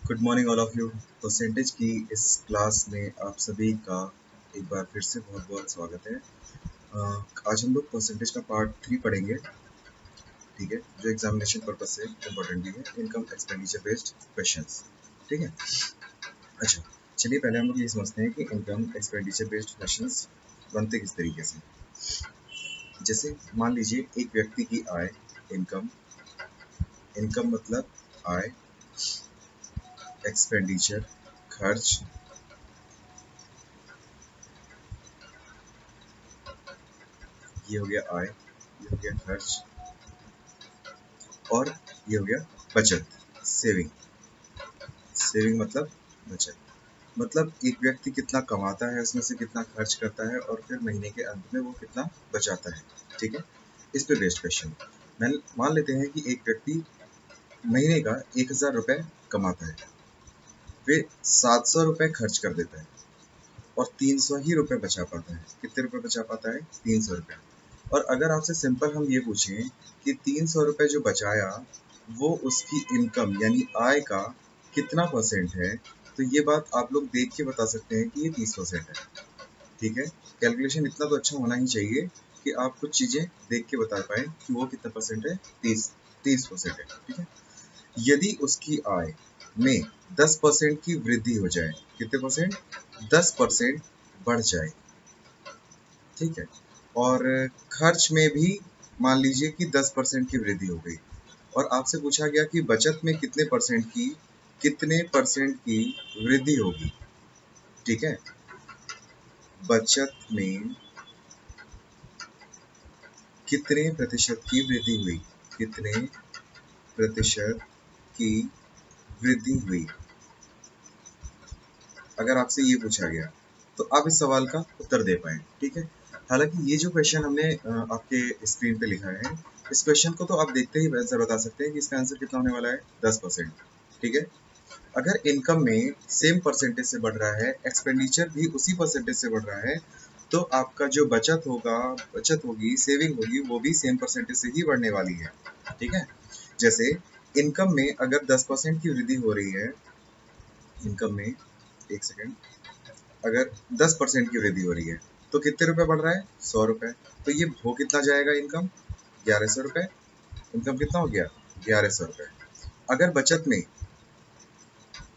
Good morning all of you. Percentage की इस class में आप सभी का एक बार फिर से बहुत बहुत स्वागत है। आज हम लोग परसेंटेज का पार्ट 3 पढ़ेंगे, ठीक है, जो एग्जामिनेशन पर्पज से इम्पोर्टेंट भी है। इनकम एक्सपेंडिचर बेस्ड क्वेश्चंस, ठीक है। अच्छा, चलिए पहले हम लोग ये समझते हैं कि इनकम एक्सपेंडिचर बेस्ड क्वेश्चंस बनते किस तरीके से। जैसे मान लीजिए एक व्यक्ति की आय, इनकम, इनकम मतलब आय, एक्सपेंडिचर खर्च, ये हो गया आय, ये हो गया खर्च, और ये हो गया बचत, सेविंग। सेविंग मतलब बचत, मतलब एक व्यक्ति कितना कमाता है, उसमें से कितना खर्च करता है, और फिर महीने के अंत में वो कितना बचाता है, ठीक है। इस पे बेस्ड क्वेश्चन। मान लेते हैं कि एक व्यक्ति महीने का 1000 रुपये कमाता है, वे 700 रुपये खर्च कर देता है और 300 ही रुपये बचा पाता है। कितने रुपए बचा पाता है? 300 रुपये। और अगर आपसे सिंपल हम ये पूछें कि 300 रुपये जो बचाया वो उसकी इनकम यानी आय का कितना परसेंट है, तो ये बात आप लोग देख के बता सकते हैं कि ये 30% है, ठीक है। कैलकुलेशन इतना तो अच्छा होना ही चाहिए कि आप कुछ चीज़ें देख के बता पाए कि वो कितना परसेंट है। 30% है, ठीक है। यदि उसकी आय में 10% की वृद्धि हो जाए, कितने परसेंट? 10% बढ़ जाए, ठीक है। और खर्च में भी मान लीजिए कि 10% की वृद्धि हो गई, और आपसे पूछा गया कि बचत में कितने परसेंट की वृद्धि होगी, ठीक है। बचत में कितने प्रतिशत की वृद्धि हुई, कितने प्रतिशत की वृद्धि हुई, अगर आपसे ये पूछा गया तो आप इस सवाल का उत्तर दे पाए, ठीक है। हालांकि ये जो क्वेश्चन हमने आपके स्क्रीन पे लिखा है, इस क्वेश्चन को तो आप देखते ही आंसर बता सकते हैं कि इसका आंसर कितना होने वाला है, 10%, ठीक है। अगर इनकम में सेम परसेंटेज से बढ़ रहा है, एक्सपेंडिचर भी उसी परसेंटेज से बढ़ रहा है, तो आपका जो बचत होगी, सेविंग होगी, वो भी सेम परसेंटेज से ही बढ़ने वाली है, ठीक है। जैसे इनकम में अगर 10% की वृद्धि हो रही है, इनकम में, एक सेकेंड, अगर 10% की वृद्धि हो रही है तो कितने रुपए बढ़ रहा है? 100 रुपए। तो ये हो कितना जाएगा इनकम? 1100 रुपए। इनकम कितना हो गया? 1100 रुपए। अगर बचत में,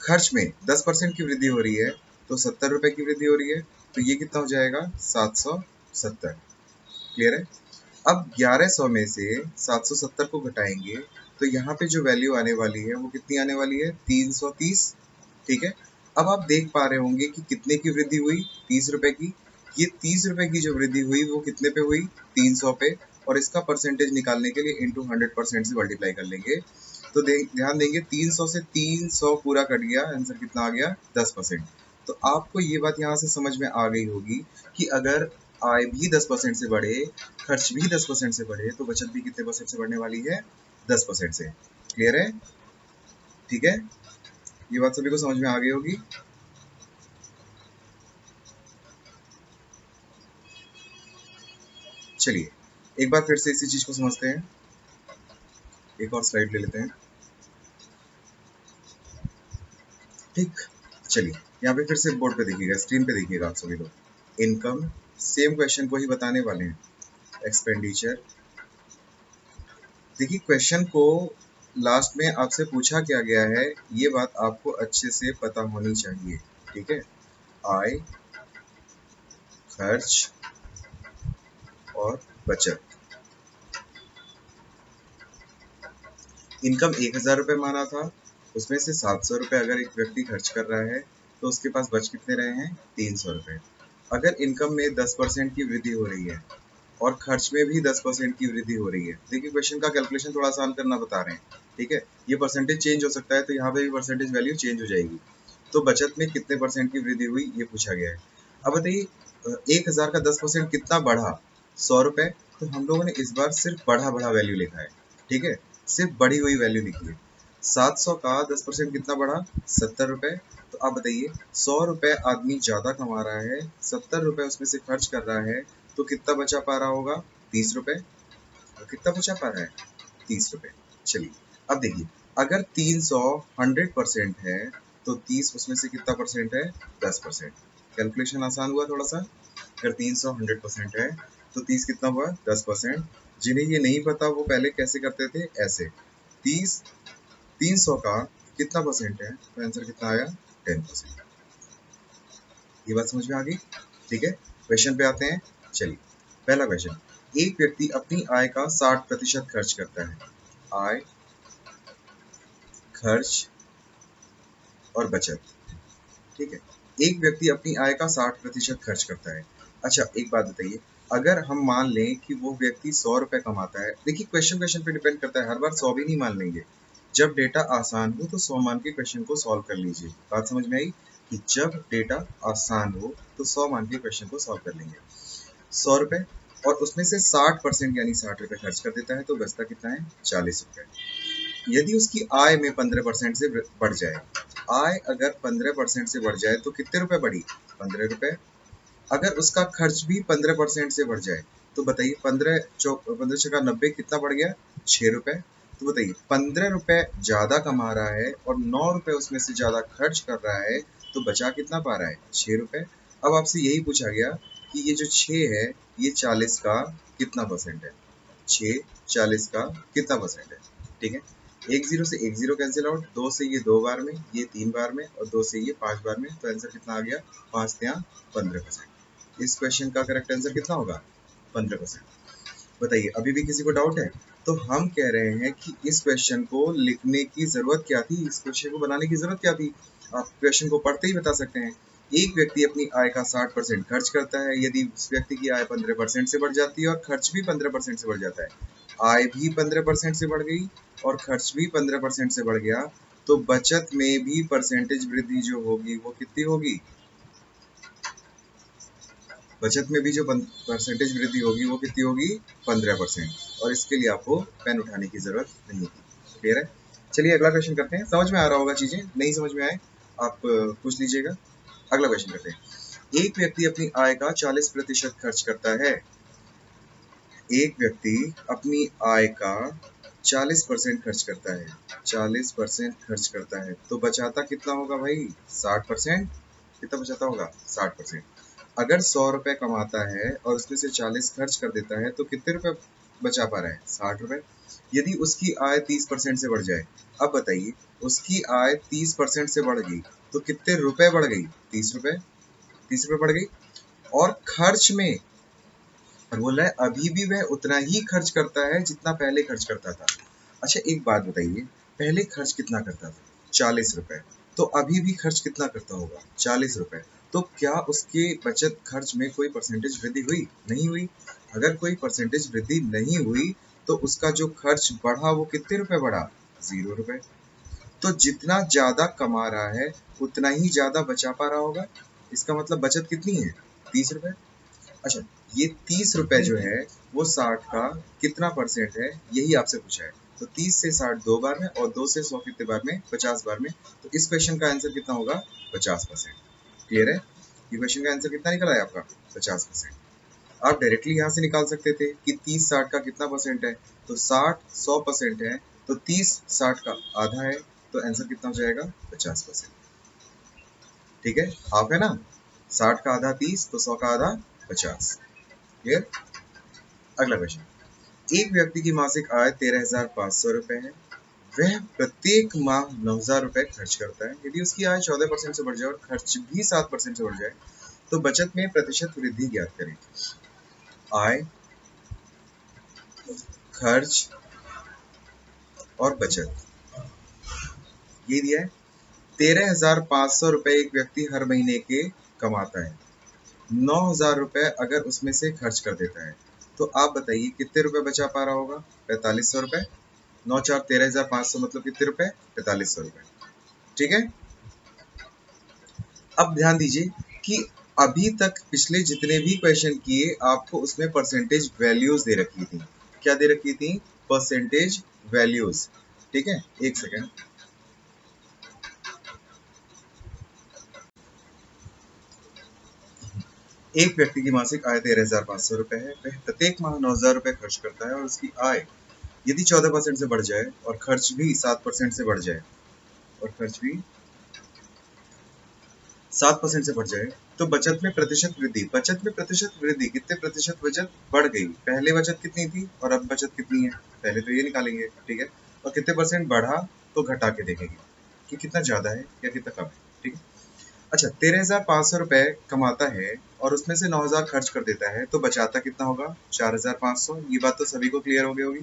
खर्च में 10% की वृद्धि हो रही है तो 70 रुपए की वृद्धि हो रही है, तो ये कितना हो जाएगा? 770। क्लियर है? अब 1100 में से 770 को घटाएंगे तो यहाँ पे जो वैल्यू आने वाली है वो कितनी आने वाली है? 330, ठीक है। अब आप देख पा रहे होंगे कि कितने की वृद्धि हुई? 30 रुपए की। ये 30 रुपए की जो वृद्धि हुई वो कितने पे हुई? 300 पे। और इसका परसेंटेज निकालने के लिए इंटू 100% से मल्टीप्लाई कर लेंगे, तो ध्यान देंगे 300 से 300 पूरा कट गया, आंसर कितना आ गया? 10%। तो आपको ये बात यहाँ से समझ में आ गई होगी कि अगर आय भी 10% से बढ़े, खर्च भी 10% से बढ़े, तो बचत भी कितने परसेंट से बढ़ने वाली है? 10% से। क्लियर है? ठीक है, ये बात सभी को समझ में आ गई होगी। चलिए एक बार फिर से इसी चीज को समझते हैं, एक और स्लाइड ले लेते हैं, ठीक। चलिए यहाँ पे फिर से बोर्ड पे देखिएगा, स्क्रीन पे देखिएगा आप सभी लोग। इनकम, सेम क्वेश्चन को ही बताने वाले हैं। एक्सपेंडिचर, देखिए क्वेश्चन को लास्ट में आपसे पूछा क्या गया है, ये बात आपको अच्छे से पता होनी चाहिए, ठीक है। आय, खर्च और बचत। इनकम 1000 रुपये माना था, उसमें से 700 रुपये अगर एक व्यक्ति खर्च कर रहा है तो उसके पास बच कितने रहे हैं? 300 रुपये। अगर इनकम में 10% की वृद्धि हो रही है और खर्च में भी 10% की वृद्धि हो रही है, देखिए क्वेश्चन का कैलकुलेशन थोड़ा आसान करना बता रहे हैं, ठीक है। ये परसेंटेज चेंज हो सकता है तो यहाँ पे भी परसेंटेज वैल्यू चेंज हो जाएगी। तो बचत में कितने परसेंट की वृद्धि हुई ये पूछा गया है। अब बताइए 1000 का 10% कितना बढ़ा? 100 रुपये। तो हम लोगों ने इस बार सिर्फ बढ़ा बढ़ा वैल्यू लिखा है, ठीक है, सिर्फ बढ़ी हुई वैल्यू लिखी है। 700 का 10% कितना बढ़ा? 70 रुपये। तो आप बताइए 100 रुपये आदमी ज्यादा कमा रहा है, 70 रुपये उसमें से खर्च कर रहा है, तो कितना बचा पा रहा होगा? 30 रुपये। और कितना बचा पा रहा है? 30 रुपये। चलिए अब देखिए अगर 300 100% है तो 30 उसमें से कितना परसेंट है? 10%। कैलकुलेशन आसान हुआ थोड़ा सा। अगर 300 100% है तो 30 कितना हुआ? 10%। जिन्हें ये नहीं पता वो पहले कैसे करते थे? ऐसे 30 300 का कितना परसेंट है? तो आंसर कितना आया? 10%। ये बात समझ में आ गई? ठीक है, क्वेश्चन पे आते हैं। चलिए, पहला क्वेश्चन, एक व्यक्ति अपनी आय का 60% खर्च करता है। आय, खर्च और बचत। ठीक है, एक व्यक्ति अपनी आय का 60% खर्च करता है। अच्छा, एक बात बताइए, अगर हम मान लें कि वो व्यक्ति 100 रुपए कमाता है, देखिए क्वेश्चन क्वेश्चन पे डिपेंड करता है, हर बार 100 भी नहीं मान लेंगे। जब डेटा आसान हो तो 100 मान के क्वेश्चन को सॉल्व कर लीजिए। बात समझ में आई कि जब डेटा आसान हो तो 100 मान के क्वेश्चन को सॉल्व कर लेंगे। 100 रुपए और उसमें से 60% यानी 60 रुपए खर्च कर देता है तो बचता कितना है? 40 रुपए। यदि उसकी आय में 15% से बढ़ जाए, आय अगर 15% से बढ़ जाए तो कितने रुपए बढ़ी? 15 रुपए। अगर उसका खर्च भी 15% से बढ़ जाए तो बताइए, 15 छक्का 90 कितना बढ़ गया? 6 रुपए। तो बताइए, 15 रुपए ज्यादा कमा रहा है और 9 रुपए उसमें से ज्यादा खर्च कर रहा है तो बचा कितना पा रहा है? 6 रुपए। अब आपसे यही पूछा गया कि ये जो 6 है ये 40 का कितना परसेंट है? 6 40 का कितना परसेंट है? ठीक है, एक जीरो से एक जीरो कैंसिल आउट, दो से ये 2 बार में, ये 3 बार में और दो से ये 5 बार में, तो आंसर कितना आ गया? 5 इस क्वेश्चन का करेक्ट आंसर कितना होगा? 15%। बताइए, अभी भी किसी को डाउट है? तो हम कह रहे हैं कि इस क्वेश्चन को लिखने की जरूरत क्या थी, इस क्वेश्चन को बनाने की जरूरत क्या थी? आप क्वेश्चन को पढ़ते ही बता सकते हैं। एक व्यक्ति अपनी आय का 60% खर्च करता है। यदि उस व्यक्ति की आय 15% से बढ़ जाती है और खर्च भी 15% से बढ़ जाता है, आय भी 15% से बढ़ गई और खर्च भी 15% से बढ़ गया, तो बचत में भी परसेंटेज वृद्धि जो होगी वो कितनी होगी? बचत में भी जो परसेंटेज वृद्धि होगी वो कितनी होगी? 15%। और इसके लिए आपको पेन उठाने की जरूरत नहीं होगी। क्लियर है? चलिए अगला क्वेश्चन करते हैं। समझ में आ रहा होगा, चीजें नहीं समझ में आए आप पूछ लीजिएगा। अगला क्वेश्चन करते हैं। एक व्यक्ति अपनी आय का 40% खर्च करता है। एक व्यक्ति अपनी आय का 40% खर्च करता है। 40% खर्च करता है तो बचाता कितना होगा भाई? 60%। कितना बचाता होगा? 60%। अगर 100 रुपए कमाता है और उसमें से 40 खर्च कर देता है तो कितने रुपए बचा पा रहा है? 60 रुपए। यदि उसकी आय 30% से बढ़ जाए, अब बताइए, उसकी आय 30% से बढ़ गई तो कितने रुपए बढ़ गई? 30 रुपए। 30 रुपए बढ़ गई। और खर्च में, और बोल रहा है अभी भी वह उतना ही खर्च करता है जितना पहले खर्च करता था। अच्छा, एक बात बताइए, पहले खर्च कितना करता था? 40 रुपए। तो अभी भी खर्च कितना करता होगा? 40 रुपए। तो क्या उसके बचत खर्च में कोई परसेंटेज वृद्धि हुई? नहीं हुई। अगर कोई परसेंटेज वृद्धि नहीं हुई तो उसका जो खर्च बढ़ा वो कितने रुपए बढ़ा? 0 रुपए। तो जितना ज्यादा कमा रहा है उतना ही ज्यादा बचा पा रहा होगा। इसका मतलब बचत कितनी है? 30 रुपए। अच्छा, ये 30 रुपए जो है वो 60 का कितना परसेंट है, यही आपसे पूछा है। तो 30 से 60 2 बार में और 2 से 100 कितने बार में? 50 बार में। तो इस क्वेश्चन का आंसर कितना होगा? 50%। क्लियर है? ये क्वेश्चन का आंसर कितना निकला है आपका? 50%। आप डायरेक्टली यहाँ से निकाल सकते थे कि 30 60 का कितना परसेंट है। तो 60 100% है तो 30 60 का आधा है, तो आंसर कितना हो जाएगा? 50%। ठीक है, हाफ है ना? 60 का आधा 30 तो 100 का आधा 50। क्लियर? अगला क्वेश्चन, एक व्यक्ति की मासिक आय 13,500 रुपए है। वह प्रत्येक माह 9,000 रुपए खर्च करता है। यदि उसकी आय 14% से बढ़ जाए और खर्च भी 7% से बढ़ जाए तो बचत में प्रतिशत वृद्धि ज्ञात करें। आय, खर्च और बचत ये दिया है। 13,500 रुपए एक व्यक्ति हर महीने के कमाता है। 9,000 रुपए अगर उसमें से खर्च कर देता है तो आप बताइए कितने रुपए बचा पा रहा होगा? 4,500 रुपए। 9 4 13,500 मतलब कितने रुपए? 4,500 रुपए। ठीक है, अब ध्यान दीजिए कि अभी तक पिछले जितने भी क्वेश्चन किए आपको उसमें परसेंटेज वैल्यूज दे रखी थी। क्या दे रखी थी? Percentage values. ठीक है, एक सेकेंड। एक व्यक्ति की मासिक आय 13,500 रुपए है। वह प्रत्येक माह 9,000 रुपए खर्च करता है और उसकी आय यदि 14% से बढ़ जाए और खर्च भी 7% से बढ़ जाए, और खर्च भी 7% से बढ़ जाए, तो बचत में प्रतिशत वृद्धि। बचत में प्रतिशत वृद्धि, कितने प्रतिशत बचत बढ़ गई? पहले बचत कितनी थी और अब बचत कितनी है? पहले तो ये निकालेंगे, ठीक है, और कितने परसेंट बढ़ा तो घटा के देखेंगे कि कितना ज्यादा है या कितना कम है, ठीक है। अच्छा, 13,500 रुपए कमाता है और उसमें से 9,000 खर्च कर देता है, तो बचाता कितना होगा? 4,500। ये बात तो सभी को क्लियर हो गई होगी,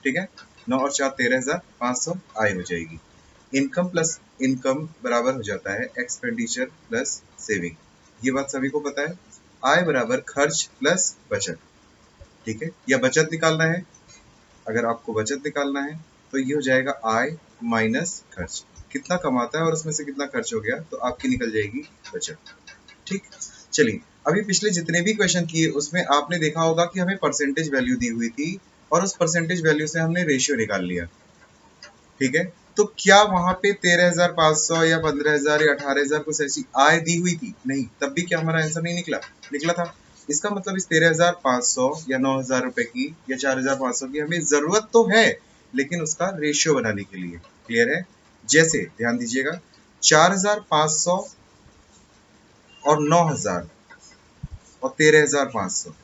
ठीक है। 9 और 4 13,500 आय हो जाएगी। इनकम प्लस इनकम बराबर हो जाता है एक्सपेंडिचर प्लस सेविंग। ये बात सभी को पता है। आय बराबर खर्च प्लस बचत, ठीक है। या बचत निकालना है, अगर आपको बचत निकालना है तो ये हो जाएगा आय माइनस खर्च। कितना कमाता है और उसमें से कितना खर्च हो गया, तो आपकी निकल जाएगी बचत, ठीक। चलिए, अभी पिछले जितने भी क्वेश्चन किए उसमें आपने देखा होगा कि हमें परसेंटेज वैल्यू दी हुई थी और उस परसेंटेज वैल्यू से हमने रेशियो निकाल लिया, ठीक है। तो क्या वहां पे 13,500 या 15,000 या 18,000 कुछ ऐसी आय दी हुई थी? नहीं, तब भी क्या हमारा आंसर नहीं निकला? निकला था। इसका मतलब इस 13,500 या 9,000 रुपए की या 4,500 की हमें जरूरत तो है, लेकिन उसका रेशियो बनाने के लिए। क्लियर है? जैसे ध्यान दीजिएगा, 4,500 और 9,000 और 13,500,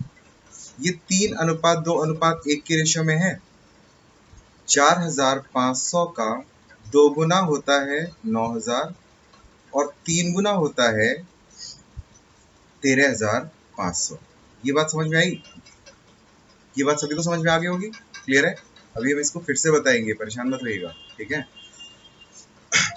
ये 3:2:1 के रेशियो में है। 4,500 का 2 गुना होता है 9,000 और 3 गुना होता है 13,500। ये बात समझ में आई? ये बात सभी को समझ में आ गई होगी? क्लियर है? अभी हम इसको फिर से बताएंगे, परेशान मत होइएगा, ठीक है।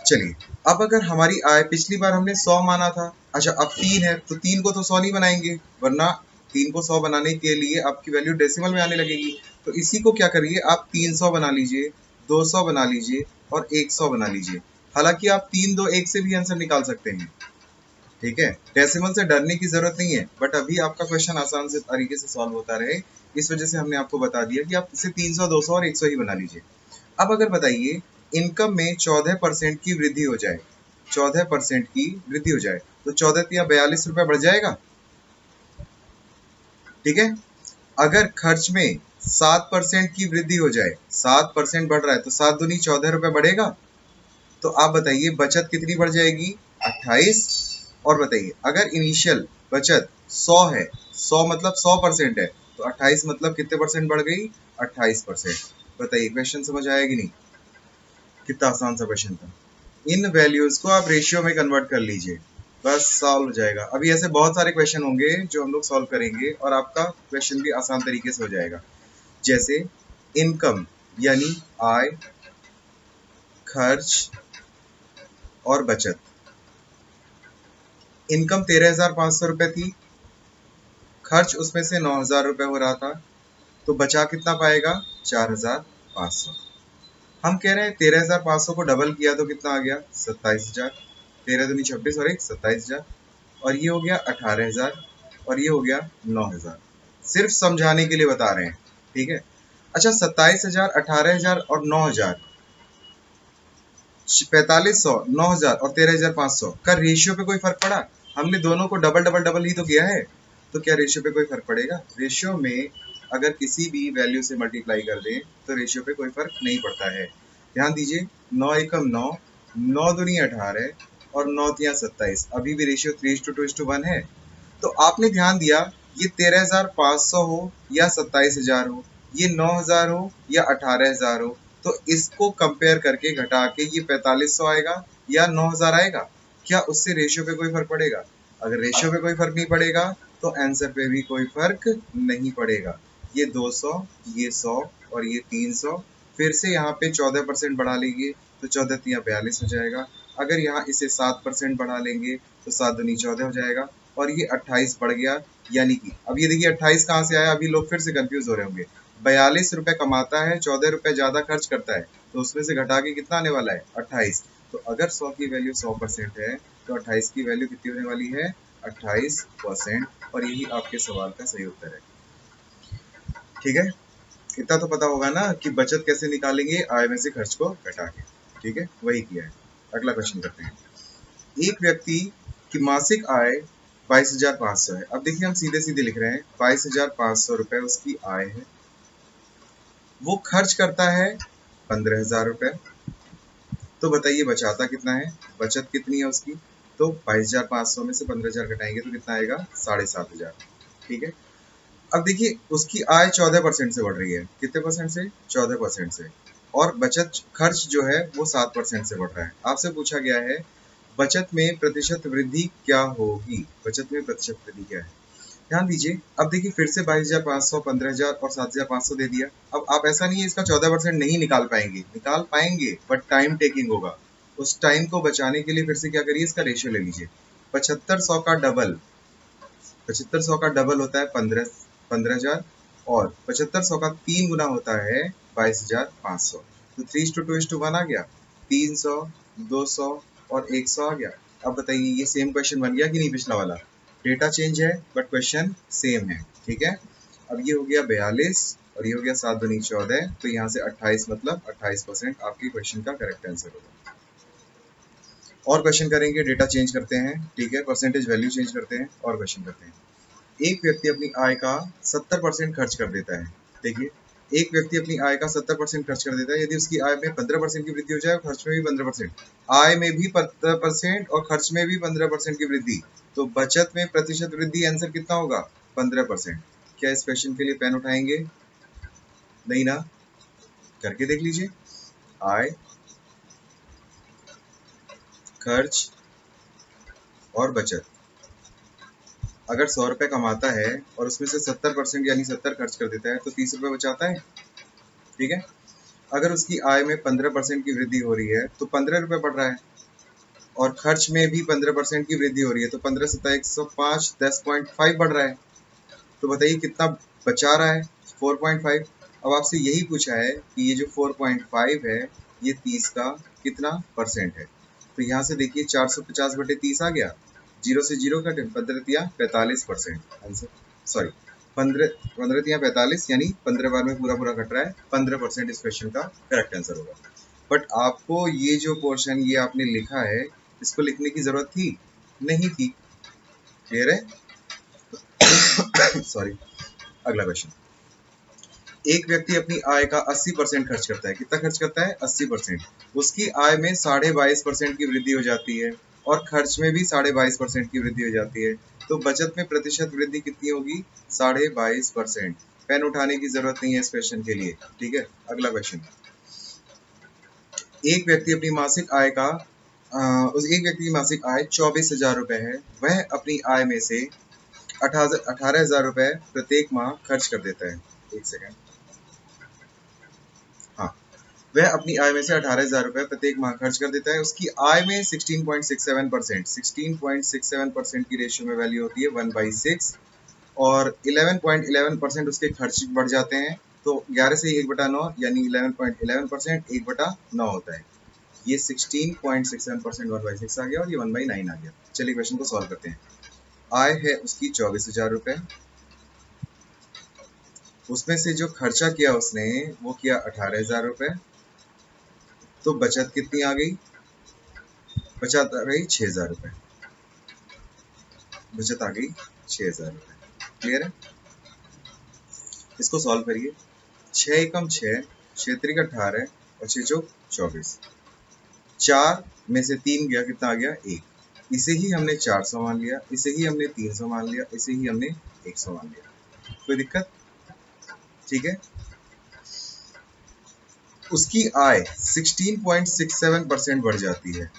चलिए, अब अगर हमारी आय पिछली बार हमने 100 माना था, अच्छा अब 3 है तो 3 को तो 100 नहीं बनाएंगे, वरना 3 को 100 बनाने के लिए आपकी वैल्यू डेसिमल में आने लगेगी। तो इसी को क्या करिए, आप 300 बना लीजिए, 200 बना लीजिए और 100 बना लीजिए। हालांकि आप 3, 2, 1 से भी आंसर निकाल सकते हैं, ठीक है। डेसिमल से डरने की जरूरत नहीं है, बट अभी आपका क्वेश्चन आसान से तरीके से सॉल्व होता रहे, इस वजह से हमने आपको बता दिया कि आप इसे 300, 200 और 100 ही बना लीजिए। अब अगर बताइए, इनकम में 14% की वृद्धि हो जाए, 14% की वृद्धि हो जाए, तो 14 या 42 रुपए बढ़ जाएगा, ठीक है। अगर खर्च में 7% की वृद्धि हो जाए, 7% बढ़ रहा है, तो 7 दूनी 14 रुपए बढ़ेगा। तो आप बताइए बचत कितनी बढ़ जाएगी? 28। और बताइए, अगर इनिशियल बचत 100 है, 100 मतलब 100% है, तो 28 मतलब कितने परसेंट बढ़ गई? 28%। बताइए क्वेश्चन समझ आया कि नहीं? कितना आसान सा क्वेश्चन था। इन वैल्यूज को आप रेशियो में कन्वर्ट कर लीजिए, बस सॉल्व हो जाएगा। अभी ऐसे बहुत सारे क्वेश्चन होंगे जो हम लोग सॉल्व करेंगे और आपका क्वेश्चन भी आसान तरीके से हो जाएगा। जैसे इनकम यानी आय, खर्च और बचत। इनकम 13,500 रुपए थी, खर्च उसमें से 9,000 रुपए हो रहा था, तो बचा कितना पाएगा? 4,500। हम कह रहे हैं 13,500 को डबल किया तो कितना आ गया? 27,000। 13 दूनी 26 और 1 27,000, और ये हो गया 18,000 और ये हो गया 9,000। सिर्फ समझाने के लिए बता रहे हैं, ठीक है। अच्छा, 27,000, 18,000 और 9,000, 4,500, 9,000 और 13,500 का रेशियो पे कोई फर्क पड़ा? हमने दोनों को डबल डबल डबल ही तो किया है, तो क्या रेशियो पे कोई फर्क पड़ेगा? रेशियो में अगर किसी भी वैल्यू से मल्टीप्लाई कर दें तो रेशियो पे कोई फर्क नहीं पड़ता है। ध्यान दीजिए, 9 एकम 9, 9 दूनी 18 और 9 तिया 27, अभी भी रेशियो 3:2:1 है। तो आपने ध्यान दिया, ये 13,500 हो या 27,000 हो, ये 9,000 हो या 18,000 हो, तो इसको कंपेयर करके घटा के ये 4,500 आएगा या 9,000 आएगा। क्या उससे रेशियो पे कोई फर्क पड़ेगा? अगर रेशियो पे कोई फर्क नहीं पड़ेगा तो आंसर पे भी कोई फर्क नहीं पड़ेगा। ये 200, ये 100 और ये 300, फिर से यहाँ पे 14% बढ़ा लेंगे तो 14 तिया 42 हो जाएगा। अगर यहाँ इसे 7% बढ़ा लेंगे तो 7 दूनी 14 हो जाएगा और ये 28 बढ़ गया। यानी कि अब ये देखिए 28 कहाँ से आया, अभी लोग फिर से कंफ्यूज हो रहे होंगे। 42 रुपए कमाता है, 14 रुपए ज्यादा खर्च करता है, तो उसमें से घटा के कितना आने वाला है? 28। तो अगर 100 की वैल्यू 100% है तो 28 की वैल्यू कितनी होने वाली है? 28%। और यही आपके सवाल का सही उत्तर है, ठीक है। इतना तो पता होगा ना कि बचत कैसे निकालेंगे, आय में से खर्च को घटा के, ठीक है, वही किया है। अगला क्वेश्चन करते हैं। एक व्यक्ति की मासिक आय 22,500 है। अब देखिए हम सीधे सीधे लिख रहे हैं, 22,500 रुपए उसकी आय है वो खर्च करता है 15,000 रुपये। तो बताइए बचाता कितना है, बचत कितनी है उसकी। तो 22,500 में से 15,000 घटाएंगे तो कितना आएगा, 7,500। ठीक है। अब देखिए उसकी आय 14% से बढ़ रही है, कितने परसेंट से, 14% से। और बचत खर्च जो है वो 7% से बढ़ रहा है। आपसे पूछा गया है बचत में प्रतिशत वृद्धि क्या होगी, बचत में प्रतिशत वृद्धि क्या है। ध्यान दीजिए, अब देखिए फिर से 22,500, 15,000 और 7,500 दे दिया। अब आप ऐसा नहीं है इसका 14% नहीं निकाल पाएंगे, निकाल पाएंगे, बट टाइम टेकिंग होगा। उस टाइम को बचाने के लिए फिर से क्या करिए, इसका रेशियो ले लीजिए। 7500 का डबल, 7500 का डबल होता है 15,000, और 7500 का 3 गुना होता है 22,500। तो 3:2:1 आ गया, 300, 200 और 100 आ गया। अब बताइए ये सेम क्वेश्चन बन गया कि नहीं, पिछला वाला। डेटा चेंज है बट क्वेश्चन सेम है। ठीक है। अब ये हो गया 42 और ये हो गया 7 दूनी 14, तो यहाँ से 28, मतलब 28% आपके क्वेश्चन का करेक्ट आंसर होगा। और क्वेश्चन करेंगे, डेटा चेंज करते हैं, ठीक है, परसेंटेज वैल्यू चेंज करते हैं और क्वेश्चन करते हैं। एक व्यक्ति अपनी आय का 70% खर्च कर देता है। देखिए, एक व्यक्ति अपनी आय का 70% खर्च कर देता है। यदि उसकी आय में 15% की वृद्धि हो जाए और खर्च में भी 15%, आय में भी 15% और खर्च में भी 15% की वृद्धि, तो बचत में प्रतिशत वृद्धि आंसर कितना होगा, 15%। क्या इस क्वेश्चन के लिए पेन उठाएंगे, नहीं ना, करके देख लीजिए। आय, खर्च और बचत। अगर 100 रुपये कमाता है और उसमें से 70% यानी 70 खर्च कर देता है तो 30 रुपये बचाता है। ठीक है। अगर उसकी आय में 15% की वृद्धि हो रही है तो 15 रुपये बढ़ रहा है, और खर्च में भी 15% की वृद्धि हो रही है तो 15 सत्ता 105, 10.5 बढ़ रहा है। तो बताइए कितना बचा रहा है, 4.5। अब आपसे यही पूछा है कि ये जो 4.5 है ये 30 का कितना परसेंट है। तो यहाँ से देखिए 450/30 आ गया, जीरो से जीरो कटे, 15×45% आंसर, सॉरी 15×45 यानी 15 बार में पूरा पूरा कट रहा है, 15% इस क्वेश्चन का करेक्ट आंसर होगा। बट आपको ये जो पोर्शन ये आपने लिखा है, इसको लिखने की जरूरत थी नहीं थी। क्लियर है। सॉरी। अगला क्वेश्चन, एक व्यक्ति अपनी आय का 80% खर्च करता है। कितना खर्च करता है, 80%। उसकी आय में 22.5% की वृद्धि हो जाती है और खर्च में भी 22.5% की वृद्धि हो जाती है। तो बचत में प्रतिशत वृद्धि कितनी होगी, 22.5%। पेन उठाने की जरूरत नहीं है इस क्वेश्चन के लिए। ठीक है। अगला क्वेश्चन, एक व्यक्ति अपनी मासिक आय का उस एक व्यक्ति की मासिक आय 24,000 रुपए है। वह अपनी आय में से 18,000 रुपए प्रत्येक माह खर्च कर देता है। एक सेकेंड, हाँ, वह अपनी आय में से 18,000 रुपए प्रत्येक माह खर्च कर देता है। उसकी आय में 16.67% की रेशियो में वैल्यू होती है 1/6, और 11.11% उसके खर्च बढ़ जाते हैं। तो 11 से 1/9 यानी 11.11%, 1/9 होता है। ये 16.67% 1/6 आ गया और ये 1/9 आ गया। चलिए क्वेश्चन को सॉल्व करते हैं। आय है उसकी 24,000 रुपए, उसमें से जो खर्चा किया उसने वो किया 18,000 रुपए। तो बचत कितनी आ गई, बचत आ गई 6,000 रुपए, बचत आ गई 6,000 रुपए। क्लियर है। इसको सॉल्व करिए। 6 एकम 6, 6 त्रिक 18 और 6 चौक 24। 4 में से 3 गया, कितना आ गया, 1। इसे ही हमने 400 मान लिया, इसे ही हमने 300 मान लिया, इसे ही हमने 100 मान लिया। कोई दिक्कत, ठीक है। उसकी आय 16.67% बढ़ जाती है।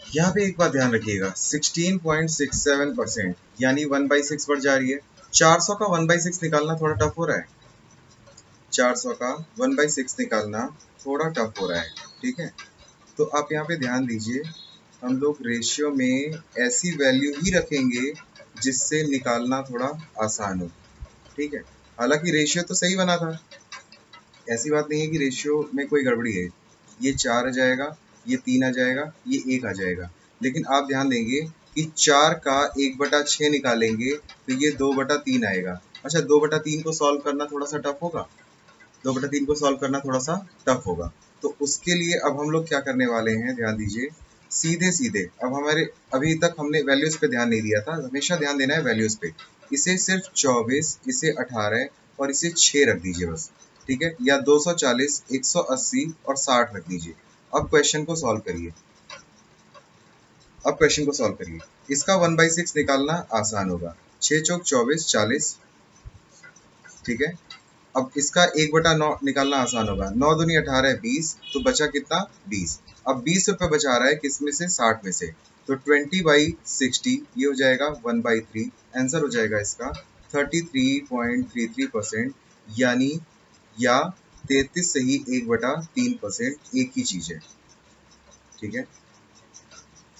यहाँ पे एक बात ध्यान रखिएगा, 16.67% यानी 1/6 बढ़ जा रही है। 400 का 1/6 निकालना थोड़ा टफ हो रहा है, 400 का 1/6 निकालना थोड़ा टफ हो रहा है। ठीक है। तो आप यहाँ पे ध्यान दीजिए, हम लोग रेशियो में ऐसी वैल्यू ही रखेंगे जिससे निकालना थोड़ा आसान हो। ठीक है। हालांकि रेशियो तो सही बना था, ऐसी बात नहीं है कि रेशियो में कोई गड़बड़ी है। ये 4 आ जाएगा, ये 3 आ जाएगा, ये 1 आ जाएगा। लेकिन आप ध्यान देंगे कि 4 का 1/6 निकालेंगे तो ये 2/3 आएगा। अच्छा, 2/3 को सॉल्व करना थोड़ा सा टफ होगा, 2/3 को सॉल्व करना थोड़ा सा टफ होगा। तो उसके लिए अब हम लोग क्या करने वाले हैं, ध्यान दीजिए, सीधे सीधे अब हमारे अभी तक हमने वैल्यूज पे ध्यान नहीं दिया था, हमेशा ध्यान देना है वैल्यूज पे। इसे सिर्फ 24, इसे 18 और इसे 6 रख दीजिए बस, ठीक है, या 240, 180 और 60 रख दीजिए। अब क्वेश्चन को सॉल्व करिए, अब क्वेश्चन को सॉल्व करिए। इसका 1/6 निकालना आसान होगा, 6 चौक 24, 40, ठीक है। अब इसका 1/9 निकालना आसान होगा, 9 दूनी 18, 20, तो बचा कितना, 20। अब 20 रुपये बचा रहा है किस में से, 60 में से, तो 20/60 ये हो जाएगा 1/3। आंसर हो जाएगा इसका 33.33%, यानी या 33 से ही 1/3%, एक ही चीज है, ठीक है।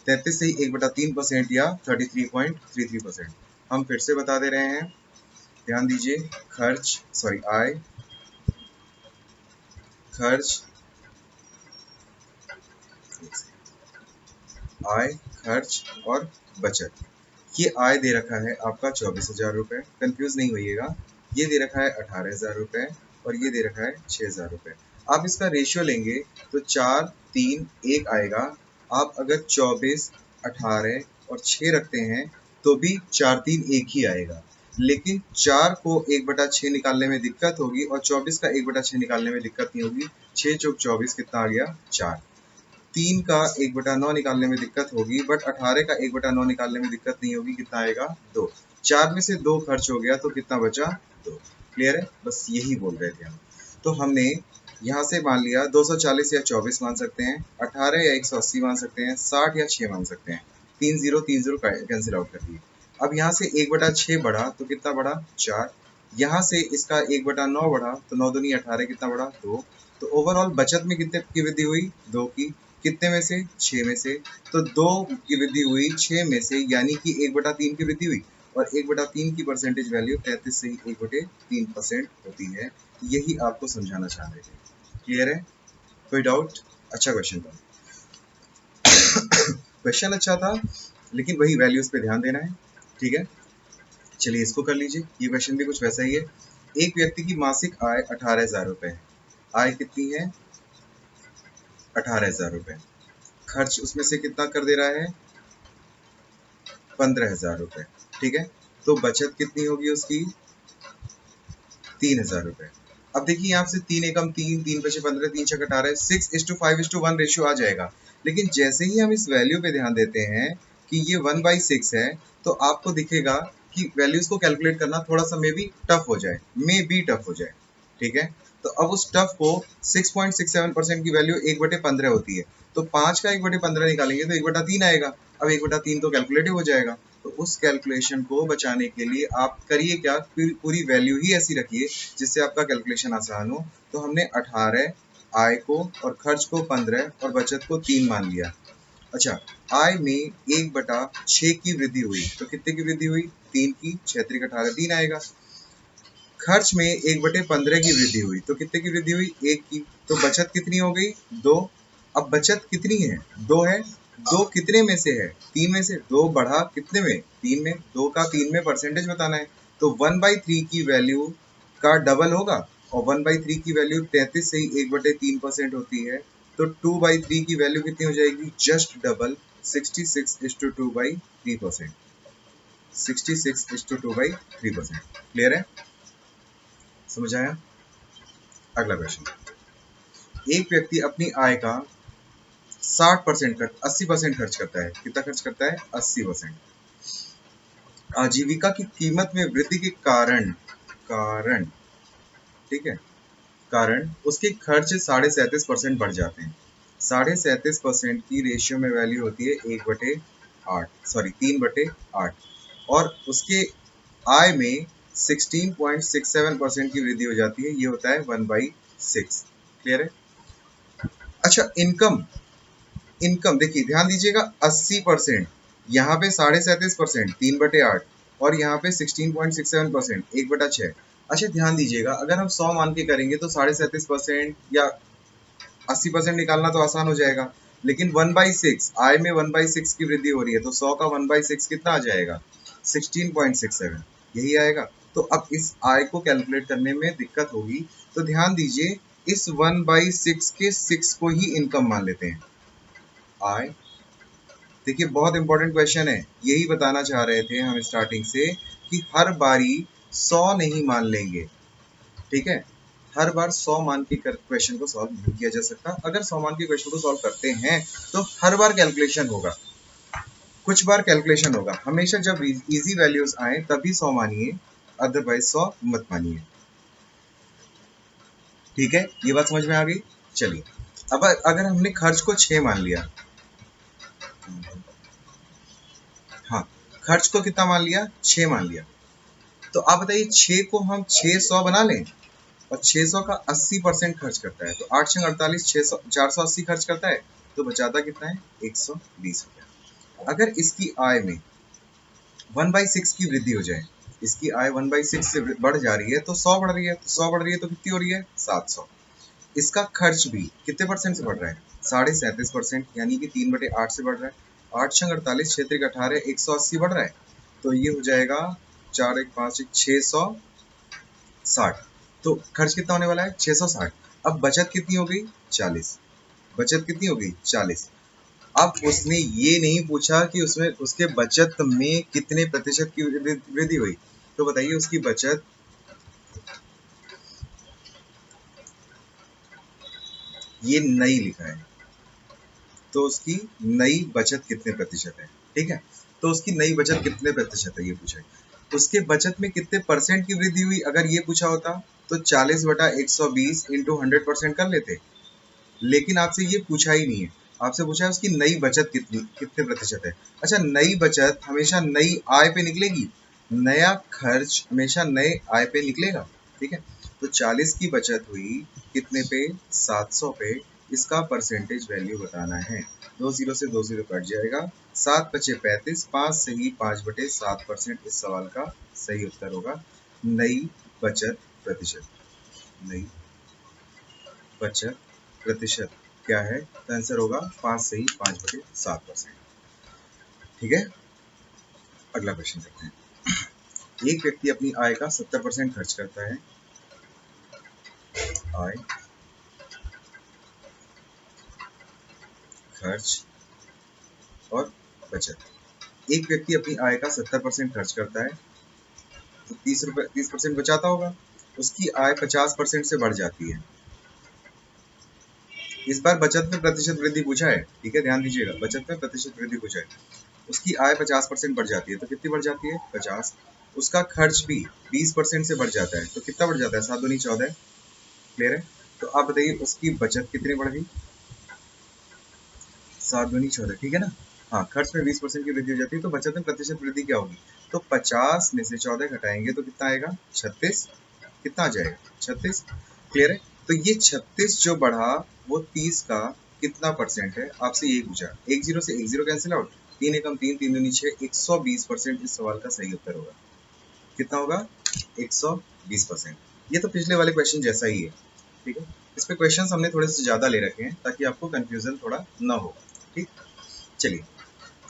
33 से ही 1/3% या 33.33%। हम फिर से बता दे रहे हैं, ध्यान दीजिए, आय, खर्च और बचत। ये आय दे रखा है आपका 24,000 रुपये, कंफ्यूज नहीं होइएगा। ये दे रखा है 18,000 रुपये और ये दे रखा है 6,000 रुपये। आप इसका रेशियो लेंगे तो 4, 3, 1 आएगा। आप अगर 24, 18 और 6 रखते हैं तो भी 4, 3, 1 ही आएगा। लेकिन 4 को 1/6 निकालने में दिक्कत होगी और 24 का 1/6 निकालने में दिक्कत नहीं होगी। 6 चौक 24 कितना आ गया, 4। 3 का 1/9 निकालने में दिक्कत होगी, बट 18 का 1/9 निकालने में दिक्कत नहीं होगी, कितना आएगा, 2। 4 में से 2 खर्च हो गया तो कितना बचा, 2। क्लियर है, बस यही बोल रहे थे हम। तो हमने यहाँ से मान लिया 240 या 24 मान सकते हैं, 18 या 180 मान सकते हैं, 60 या 6 मान सकते हैं। 3 0 3 0 कैंसिल आउट कर दिए। अब यहाँ से 1/6 बढ़ा तो कितना बढ़ा, 4। यहाँ से इसका 1/9 बढ़ा तो 9 दूनी 18, कितना बढ़ा, 2। तो ओवरऑल बचत में कितने की वृद्धि हुई, 2 की। कितने में से, 6 में से। तो 2 की वृद्धि हुई 6 में से, यानी कि 1/3 की वृद्धि हुई। और 1/3 की परसेंटेज वैल्यू 33 से 1/3% होती है। यही आपको समझाना चाह रहे थे। क्लियर है, कोई डाउट? अच्छा क्वेश्चन था, क्वेश्चन अच्छा था, लेकिन वही वैल्यूज पे ध्यान देना है, ठीक है। चलिए इसको कर लीजिए, ये क्वेश्चन भी कुछ वैसा ही है। एक व्यक्ति की मासिक आय 18,000 रुपये है। आय कितनी है, 18,000 रुपये। खर्च उसमें से कितना कर दे रहा है, 15,000 रुपये, ठीक है। तो बचत कितनी होगी उसकी, 3,000 रुपये। अब देखिए यहाँ से 3 एकम 3, 3 पचे 15, 3 छक 18, 6:5:1 रेशियो आ जाएगा। लेकिन जैसे ही हम इस वैल्यू पे ध्यान देते हैं कि ये 1/6 है, तो आपको दिखेगा कि वैल्यूज को कैलकुलेट करना थोड़ा सा मे बी टफ हो जाए, ठीक है। तो अब उस टफ को 6.67% की वैल्यू 1/15 होती है, तो 5 का 1/15 निकालेंगे तो 1/3 आएगा। अब 1/3 तो कैलकुलेटिव हो जाएगा। तो उस कैलकुलेशन को बचाने के लिए आप करिए क्या, पूरी वैल्यू ही ऐसी रखिए जिससे आपका कैलकुलेशन आसान हो। तो हमने 18 आय को और खर्च को 15 और बचत को 3 मान लिया। अच्छा, आय में 1/6 की वृद्धि हुई, तो कितने की वृद्धि हुई, 3 की। 6 3 18, 3 आएगा। खर्च में 1/15 की वृद्धि हुई, तो कितने की वृद्धि हुई, 1 की। तो बचत कितनी हो गई, 2। अब बचत कितनी है, 2 है। 2 कितने में से है, 3 में से। 2 बढ़ा कितने में, 3 में। 2 का 3 में परसेंटेज बताना है, तो 1/3 की वैल्यू का डबल होगा, और 1/3 की वैल्यू 33 से ही 1/3% होती है। तो 2/3 की वैल्यू कितनी हो जाएगी, जस्ट डबल, 66:2/3%। 66:2/3%। क्लियर है, समझ आया? अगला क्वेश्चन, एक व्यक्ति अपनी आय का 80% खर्च करता है। कितना खर्च करता है, 80%। आजीविका की कीमत में वृद्धि के कारण ठीक है, कारण उसके खर्च 37.5% बढ़ जाते हैं। 37.5% की रेशियो में वैल्यू होती है 3/8, और उसके आय में 16.67% की वृद्धि हो जाती है, ये होता है 1/6। क्लियर है? अच्छा, इनकम देखिए, ध्यान दीजिएगा, 80%, यहाँ पे 37.5%, 3/8, और यहाँ पे 16.67%, 1/6। अच्छा ध्यान दीजिएगा, अगर हम 100 मान के करेंगे तो 37.5% या 80% निकालना तो आसान हो जाएगा। लेकिन 1/6, आय में 1/6 की वृद्धि हो रही है, तो 100 का 1/6 कितना आ जाएगा, 16.67, यही आएगा। तो अब इस आय को कैलकुलेट करने में दिक्कत होगी, तो ध्यान दीजिए इस 1/6 के 6 को ही इनकम मान लेते हैं। आय, देखिए बहुत इंपॉर्टेंट क्वेश्चन है, यही बताना चाह रहे थे हम स्टार्टिंग से कि हर बारी 100 नहीं मान लेंगे, ठीक है। हर बार 100 मान के क्वेश्चन को सॉल्व नहीं किया जा सकता। अगर 100 मान के क्वेश्चन को सॉल्व करते हैं तो हर बार कैलकुलेशन होगा, कुछ बार कैलकुलेशन होगा। हमेशा जब इजी वैल्यूज आए तभी 100 मानिए, अदरवाइज 100 मत मानिए, ठीक है। ये बात समझ में आ गई। चलिए, अब अगर हमने खर्च को 6 मान लिया, हाँ, खर्च को कितना मान लिया, 6 मान लिया, तो आप बताइए 6 को हम 600 बना लें और 600 का 80% खर्च करता है, तो 8 छंग 48, 600 480 खर्च करता है, तो बचाता कितना है, 120 रुपया। अगर इसकी आय में 1/6 की वृद्धि हो जाए, इसकी आय 1/6 से बढ़ जा रही है तो 100 बढ़ रही है, तो 100 बढ़ रही है तो कितनी हो रही है, 700। इसका खर्च भी कितने परसेंट से बढ़ रहा है, 37.5%, यानी कि 3/8 से बढ़ रहा है। 8 छंग 48, 6 3 18, 180 बढ़ रहा है, तो ये हो जाएगा 4 1 5 1 660। तो खर्च कितना होने वाला है, 660। अब बचत कितनी हो गई, 40। बचत कितनी हो गई, 40। अब उसने ये नहीं पूछा कि उसमें उसके बचत में कितने प्रतिशत की वृद्धि हुई, तो बताइए उसकी बचत, ये नई लिखा है, तो उसकी नई बचत कितने प्रतिशत है, ठीक है। तो उसकी नई बचत कितने प्रतिशत है ये पूछा है। उसके बचत में कितने परसेंट की वृद्धि हुई, अगर ये पूछा होता तो 40/120 इंटू 100% कर लेते, लेकिन आपसे ये पूछा ही नहीं है। आपसे पूछा है उसकी नई बचत कितने प्रतिशत है। अच्छा, नई बचत हमेशा नई आय पे निकलेगी, नया खर्च हमेशा नए आय पे निकलेगा, ठीक है। तो 40 की बचत हुई कितने पे, 700 पे, इसका परसेंटेज वैल्यू बताना है। 2 जीरो से 2 जीरो कट जाएगा, 7 पचे 35, 5 सही 5/7% इस सवाल का सही उत्तर होगा। नई बचत प्रतिशत, नई बचत प्रतिशत क्या है, तो आंसर होगा 5 सही 5/7%, ठीक है। अगला क्वेश्चन देखते हैं। एक व्यक्ति अपनी आय का 70% खर्च करता है, आय, खर्च और बचत। एक व्यक्ति अपनी आय का 70% खर्च करता है, तो 30% बचाता होगा। उसकी आय 50% से बढ़ जाती है। इस बार बचत में प्रतिशत वृद्धि पूछा है, ठीक है, ध्यान दीजिएगा, बचत में प्रतिशत वृद्धि पूछा है। उसकी आय 50% बढ़ जाती है, तो कितनी बढ़ जाती है, 50। उसका खर्च भी 20% से बढ़ जाता है, तो कितना बढ़ जाता है, 7 दूनी 14। क्लियर है। तो आप बताइए उसकी बचत कितनी बढ़ गई, 7 दूनी 14, ठीक है ना। हाँ, खर्च में 20% की वृद्धि हो जाती है, तो बचत में प्रतिशत वृद्धि क्या होगी, तो 50 में से 14 घटाएंगे तो कितना आएगा, 36। कितना आ जाएगा, 36। क्लियर है। तो ये 36 जो बढ़ा वो 30 का कितना परसेंट है, आपसे यही पूछा। 1 जीरो से 1 जीरो कैंसिल आउट, 3 एकम 3, 3 दूनी 6, 120% इस सवाल का सही उत्तर होगा। कितना होगा, 120%। ये तो पिछले वाले क्वेश्चन जैसा ही है, ठीक है। इस पे क्वेश्चंस हमने थोड़े से ज्यादा ले रखे हैं ताकि आपको कंफ्यूजन थोड़ा ना हो, ठीक। चलिए,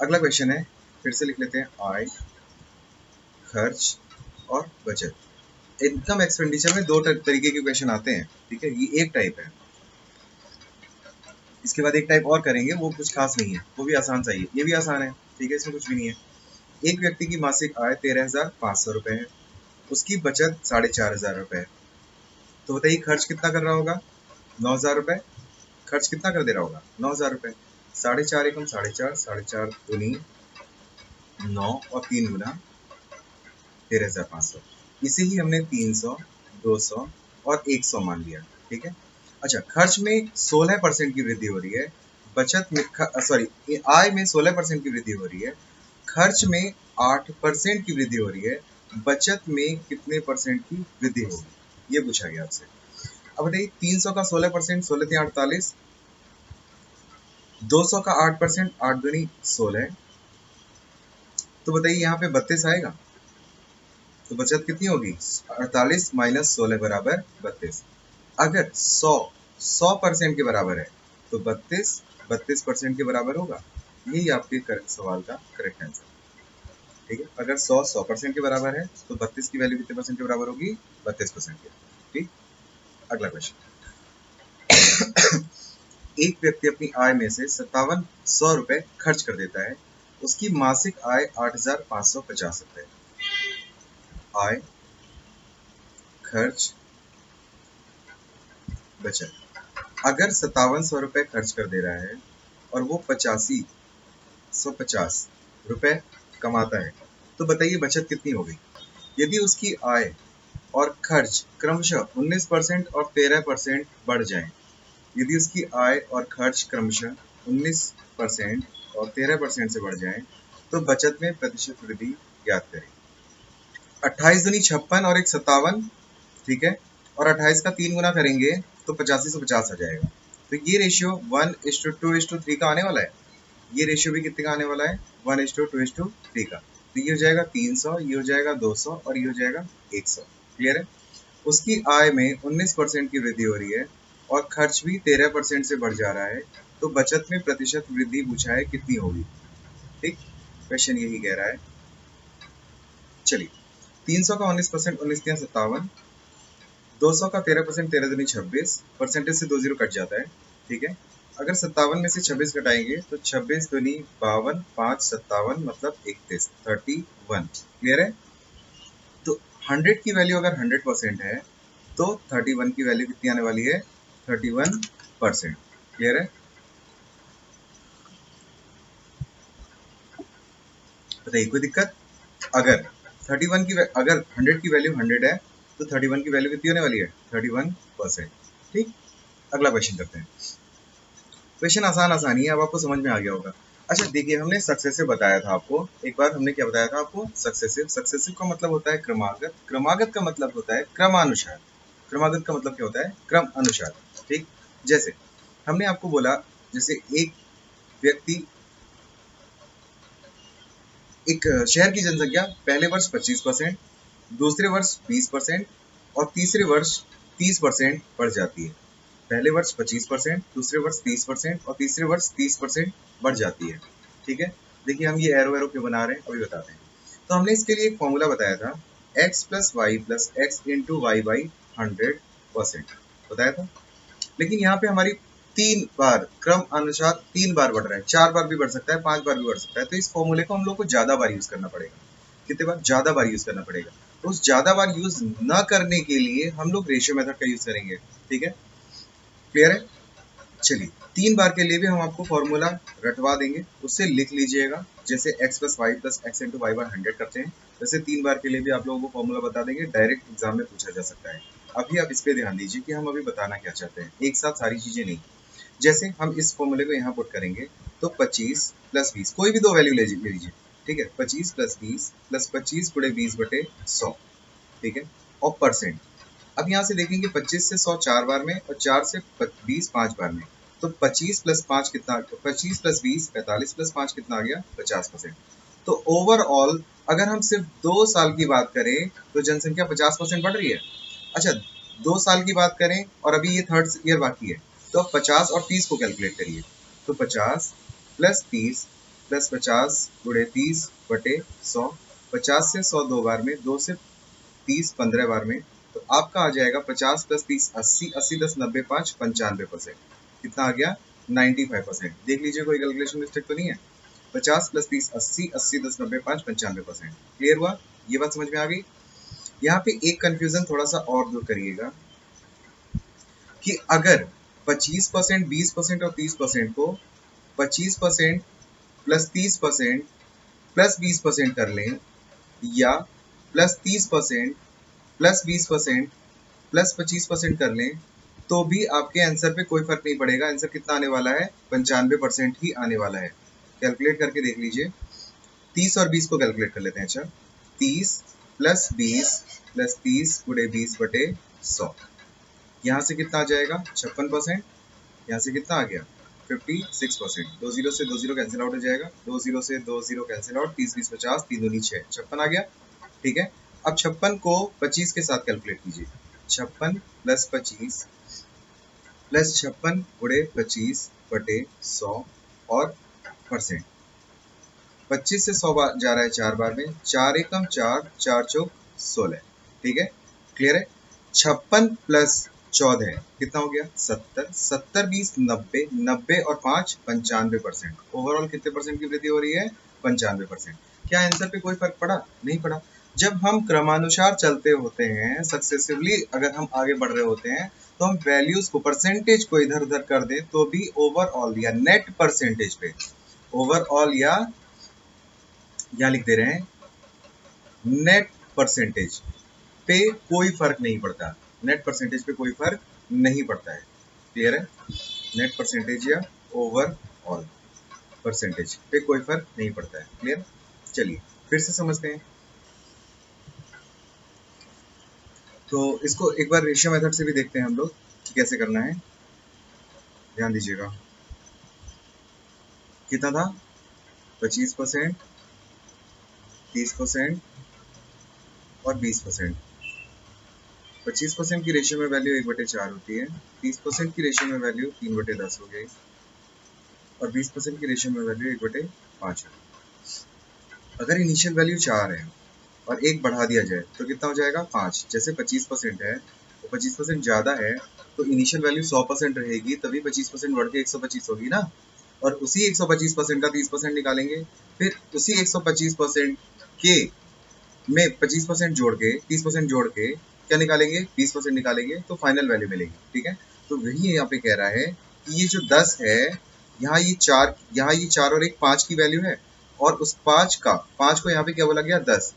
अगला क्वेश्चन है, फिर से लिख लेते हैं, आय, खर्च और बचत। इनकम एक्सपेंडिचर में दो तरीके के क्वेश्चन आते हैं, ठीक है, ये एक टाइप है। इसके बाद एक टाइप और करेंगे, वो कुछ खास नहीं है, वो भी आसान सा ही है, ये भी आसान है, ठीक है, इसमें कुछ भी नहीं है। एक व्यक्ति की मासिक आय 13,500 रुपए है, उसकी बचत 4,500 रुपए है, तो बताइए खर्च कितना कर रहा होगा, 9,000 रुपए। खर्च कितना कर दे रहा होगा, 9,000 रुपए। 4.5 एकम 4.5, 4.5 दूनी 9 और 3 गुना 13,500। इसे ही हमने 300, 200 और 100 मान लिया, ठीक है। अच्छा, खर्च में 16% की वृद्धि हो रही है, बचत में सॉरी आय में 16% की वृद्धि हो रही है, खर्च में 8% की वृद्धि हो रही है, बचत में कितने परसेंट की वृद्धि होगी, ये पूछा गया आपसे। अब बताइए 300 का 16%, 16 3 48, 200 का 8%, 8 दूनी 16, तो बताइए यहाँ पे 32 आएगा, तो बचत कितनी होगी, 48 माइनस 16 बराबर 32। अगर 100% के बराबर है तो 32% के बराबर होगा। यही आपके सवाल का करेक्ट आंसर, ठीक है। अगर 100% के बराबर है तो 32 की वैल्यू कितने परसेंट के बराबर होगी, 32% के, ठीक। अगला क्वेश्चन, एक व्यक्ति अपनी आय में से 5700 रुपए खर्च कर देता है, उसकी मासिक आय 8550 रुपए। आय, खर्च, बचत। अगर 5700 रुपए खर्च कर दे रहा है और वो 8550 रुपए कमाता है, तो बताइए बचत कितनी होगी। यदि उसकी आय और खर्च क्रमशः 19% और 13% बढ़ जाएं, यदि उसकी आय और खर्च क्रमशः 19% और 13% से बढ़ जाएं, तो बचत में प्रतिशत वृद्धि ज्ञात करें। 28 दूनी 56 और एक 57, ठीक है, और 28 का 3 गुना करेंगे तो 85 से 50 आ जाएगा। तो ये रेशियो 1:2:3 का आने वाला है। ये रेशियो भी कितने का आने वाला है, 1:2:3 का। तो ये हो जाएगा 300, ये हो जाएगा 200 और ये हो जाएगा 100। क्लियर है। उसकी आय में 19% की वृद्धि हो रही है और खर्च भी 13% से बढ़ जा रहा है, तो बचत में प्रतिशत वृद्धि पूछा है कितनी होगी। ठीक, क्वेश्चन यही कह रहा है। चलिए, 300 का 19%, 19×3 = 57, 200 का 13%, 13×2 = 26, परसेंटेज से 2 जीरो कट जाता है। ठीक है, अगर 57 में से 26 घटाएंगे तो 26 दूनी 52, 5 57 मतलब 31, 31। क्लियर है। तो 100 की वैल्यू अगर 100% है तो 31 की वैल्यू कितनी आने वाली है, 31%। क्लियर है। बताइए कोई दिक्कत। अगर 31 की अगर 100 की वैल्यू 100 है तो 31 की वैल्यू कितनी होने वाली है, 31%। ठीक, अगला क्वेश्चन करते हैं। क्वेश्चन आसान आसान ही है, अब आपको समझ में आ गया होगा। अच्छा देखिए, हमने सक्सेसिव बताया था आपको, एक बार हमने क्या बताया था आपको, सक्सेसिव। सक्सेसिव का मतलब होता है क्रमागत, क्रमागत का मतलब होता है क्रमानुसार, क्रमागत का मतलब क्या होता है, क्रम अनुसार। ठीक, जैसे हमने आपको बोला, जैसे एक व्यक्ति, एक शहर की जनसंख्या पहले वर्ष 25%, दूसरे वर्ष 20% और तीसरे वर्ष 30% बढ़ जाती है। पहले वर्ष 25%, दूसरे वर्ष 30% और तीसरे वर्ष 30% बढ़ जाती है। ठीक है, देखिए हम ये एरो एरो क्यों बना रहे हैं अभी बताते हैं। तो हमने इसके लिए एक फॉर्मूला बताया था, x + y + x × y/100% बताया था। लेकिन यहाँ पे हमारी 3 बार क्रम अनुसार 3 बार बढ़ रहा है, 4 बार भी बढ़ सकता है, 5 बार भी बढ़ सकता है। तो इस फॉर्मूले को हम लोग को ज्यादा बार यूज करना पड़ेगा। कितने बार, ज्यादा बार यूज करना पड़ेगा। तो उस ज्यादा बार यूज न करने के लिए हम लोग रेशियो मेथड का यूज करेंगे। ठीक है, क्लियर है। चलिए, 3 बार के लिए भी हम आपको फॉर्मूला रटवा देंगे, उससे लिख लीजिएगा। जैसे x + y + x × y/100 करते हैं, वैसे 3 बार के लिए भी आप लोगों को फॉर्मूला बता देंगे, डायरेक्ट एग्जाम में पूछा जा सकता है। अभी आप इस पे ध्यान दीजिए कि हम अभी बताना क्या चाहते हैं, एक साथ सारी चीजें नहीं। जैसे हम इस फॉर्मूले को यहाँ पुट करेंगे तो 25 + 20, कोई भी दो वैल्यू ले लीजिए। ठीक है, 25 + 20 + 25 × 20/100। ठीक है, और परसेंट। अब यहाँ से देखेंगे 25 से 100 4 बार में और 4 से 20 5 बार में। तो 25 + 5 कितना, 25 + 20 45 + 5 कितना आ गया, 50%। तो ओवरऑल अगर हम सिर्फ 2 साल की बात करें तो जनसंख्या 50% बढ़ रही है। अच्छा, 2 साल की बात करें और अभी ये थर्ड ईयर बाकी है, तो अब 50 और 30 को कैलकुलेट करिए। तो 50 + 30 + 50 × 30/100, 50 से 100 2 बार में, 2 से 30 15 बार में। तो आपका आ जाएगा 50 + 30 80, 80 10 90 5 95%। कितना आ गया, 95%। देख लीजिए कोई कैलकुलेशन मिस्टेक तो नहीं है। 50 + 30 80, 80 10 90 5 95%। क्लियर हुआ, ये बात समझ में आ गई। यहाँ पे एक कंफ्यूजन थोड़ा सा और दूर करिएगा कि अगर 25%, 20% और 30% को 25% + 30% + 20% कर लें, या +30% + 20% + 25% कर लें, तो भी आपके आंसर पे कोई फर्क नहीं पड़ेगा। आंसर कितना आने वाला है, 95% ही आने वाला है। कैलकुलेट करके देख लीजिए। 30 और 20 को कैलकुलेट कर लेते हैं। अच्छा, 30 + 20 + 30 × 20/100, यहाँ से कितना आ जाएगा, 56%। यहाँ से कितना आ गया, 56%। 2 जीरो से 2 जीरो कैंसिल आउट हो जाएगा, 2 जीरो से 2 जीरो कैंसिल आउट, 30 20 50, 3 दूनी 6, 56 आ गया। ठीक है, अब 56 को 25 के साथ कैलकुलेट कीजिए। 56 + 25 + 56 × 25/100 और परसेंट। 25 से 100 बार जा रहा है 4 बार में, 4 एकम 4, 4 चौक 16। ठीक है, क्लियर है। 56 + 14 है, कितना हो गया 70, 70 20 90, 90 और 5 95%। ओवरऑल कितने परसेंट की वृद्धि हो रही है? 95%। क्या आंसर पे कोई फर्क पड़ा? नहीं पड़ा। जब हम क्रमानुसार चलते होते हैं, सक्सेसिवली अगर हम आगे बढ़ रहे होते हैं, तो हम वैल्यूज को, परसेंटेज को इधर उधर कर दें तो भी ओवरऑल या नेट परसेंटेज पे, ओवरऑल या लिख दे रहे हैं नेट परसेंटेज पे कोई फर्क नहीं पड़ता। नेट परसेंटेज पे कोई फर्क नहीं पड़ता है। क्लियर है? नेट परसेंटेज या ओवरऑल परसेंटेज पे कोई फर्क नहीं पड़ता है। क्लियर? चलिए फिर से समझते हैं। तो इसको एक बार रेशियो मेथड से भी देखते हैं हम लोग कि कैसे करना है। ध्यान दीजिएगा, कितना था? 25%, 30% और 20%। 25% की रेशियो में वैल्यू 1/4 होती है, 30% की रेशियो में वैल्यू 3/10 हो गई और 20% की रेशियो में वैल्यू 1/5 है। अगर इनिशियल वैल्यू 4 है और 1 बढ़ा दिया जाए तो कितना हो जाएगा? 5। जैसे 25% है तो 25% ज़्यादा है तो इनिशियल वैल्यू 100% रहेगी, तभी 25% बढ़ के 125 होगी ना। और उसी 125% का 30% निकालेंगे, फिर उसी 125% के में 25% जोड़ के 30% जोड़ के क्या निकालेंगे? 20% निकालेंगे तो फाइनल वैल्यू मिलेगी। ठीक है? तो वही यहाँ पे कह रहा है कि ये जो 10 है, यहाँ ये 4 और एक 5 की वैल्यू है, और उस 5 को यहाँ पे क्या बोला गया? 10।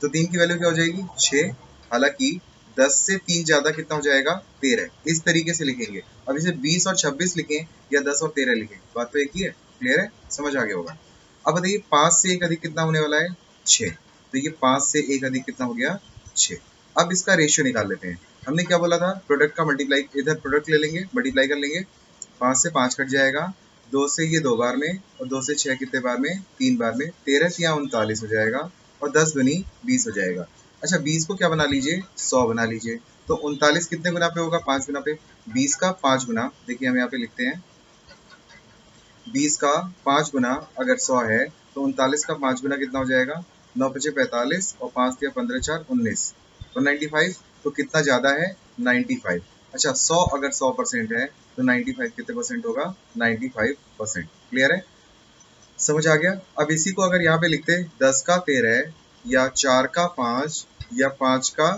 तो 3 की वैल्यू क्या हो जाएगी? 6। हालांकि 10 से 3 ज्यादा कितना हो जाएगा? 13। इस तरीके से लिखेंगे। अब इसे 20 और 26 लिखें या 10 और 13 लिखें, बात तो एक ही है। क्लियर है? समझ आ गया होगा। अब बताइए 5 से 1 अधिक कितना होने वाला है? 6। तो ये 5 से 1 अधिक कितना हो गया? 6। अब इसका रेशियो निकाल लेते हैं। हमने क्या बोला था? प्रोडक्ट का मल्टीप्लाई, इधर प्रोडक्ट ले लेंगे, मल्टीप्लाई कर लेंगे। 5 से 5 कट जाएगा, 2 से ये 2 बार में, और 2 से 6 कितने बार में? 3 बार में। 13 या 39 हो जाएगा, और 10 दूनी 20 हो जाएगा। अच्छा 20 को क्या बना लीजिए? 100 बना लीजिए। तो 39 कितने गुना पे होगा? 5 गुना पे। 20 का 5 गुना, देखिए हम यहाँ पे लिखते हैं, 20 का 5 गुना अगर 100 है तो 39 का 5 गुना कितना हो जाएगा? 9 पचे 45 और 5 दिया 15 4 19 तो 95। तो कितना ज़्यादा है? 95। अच्छा 100 अगर 100% है तो 95 कितने परसेंट होगा? 95%। क्लियर है? समझ आ गया? अब इसी को अगर यहाँ पे लिखते 10 का 13 या 4 का 5 या 5 का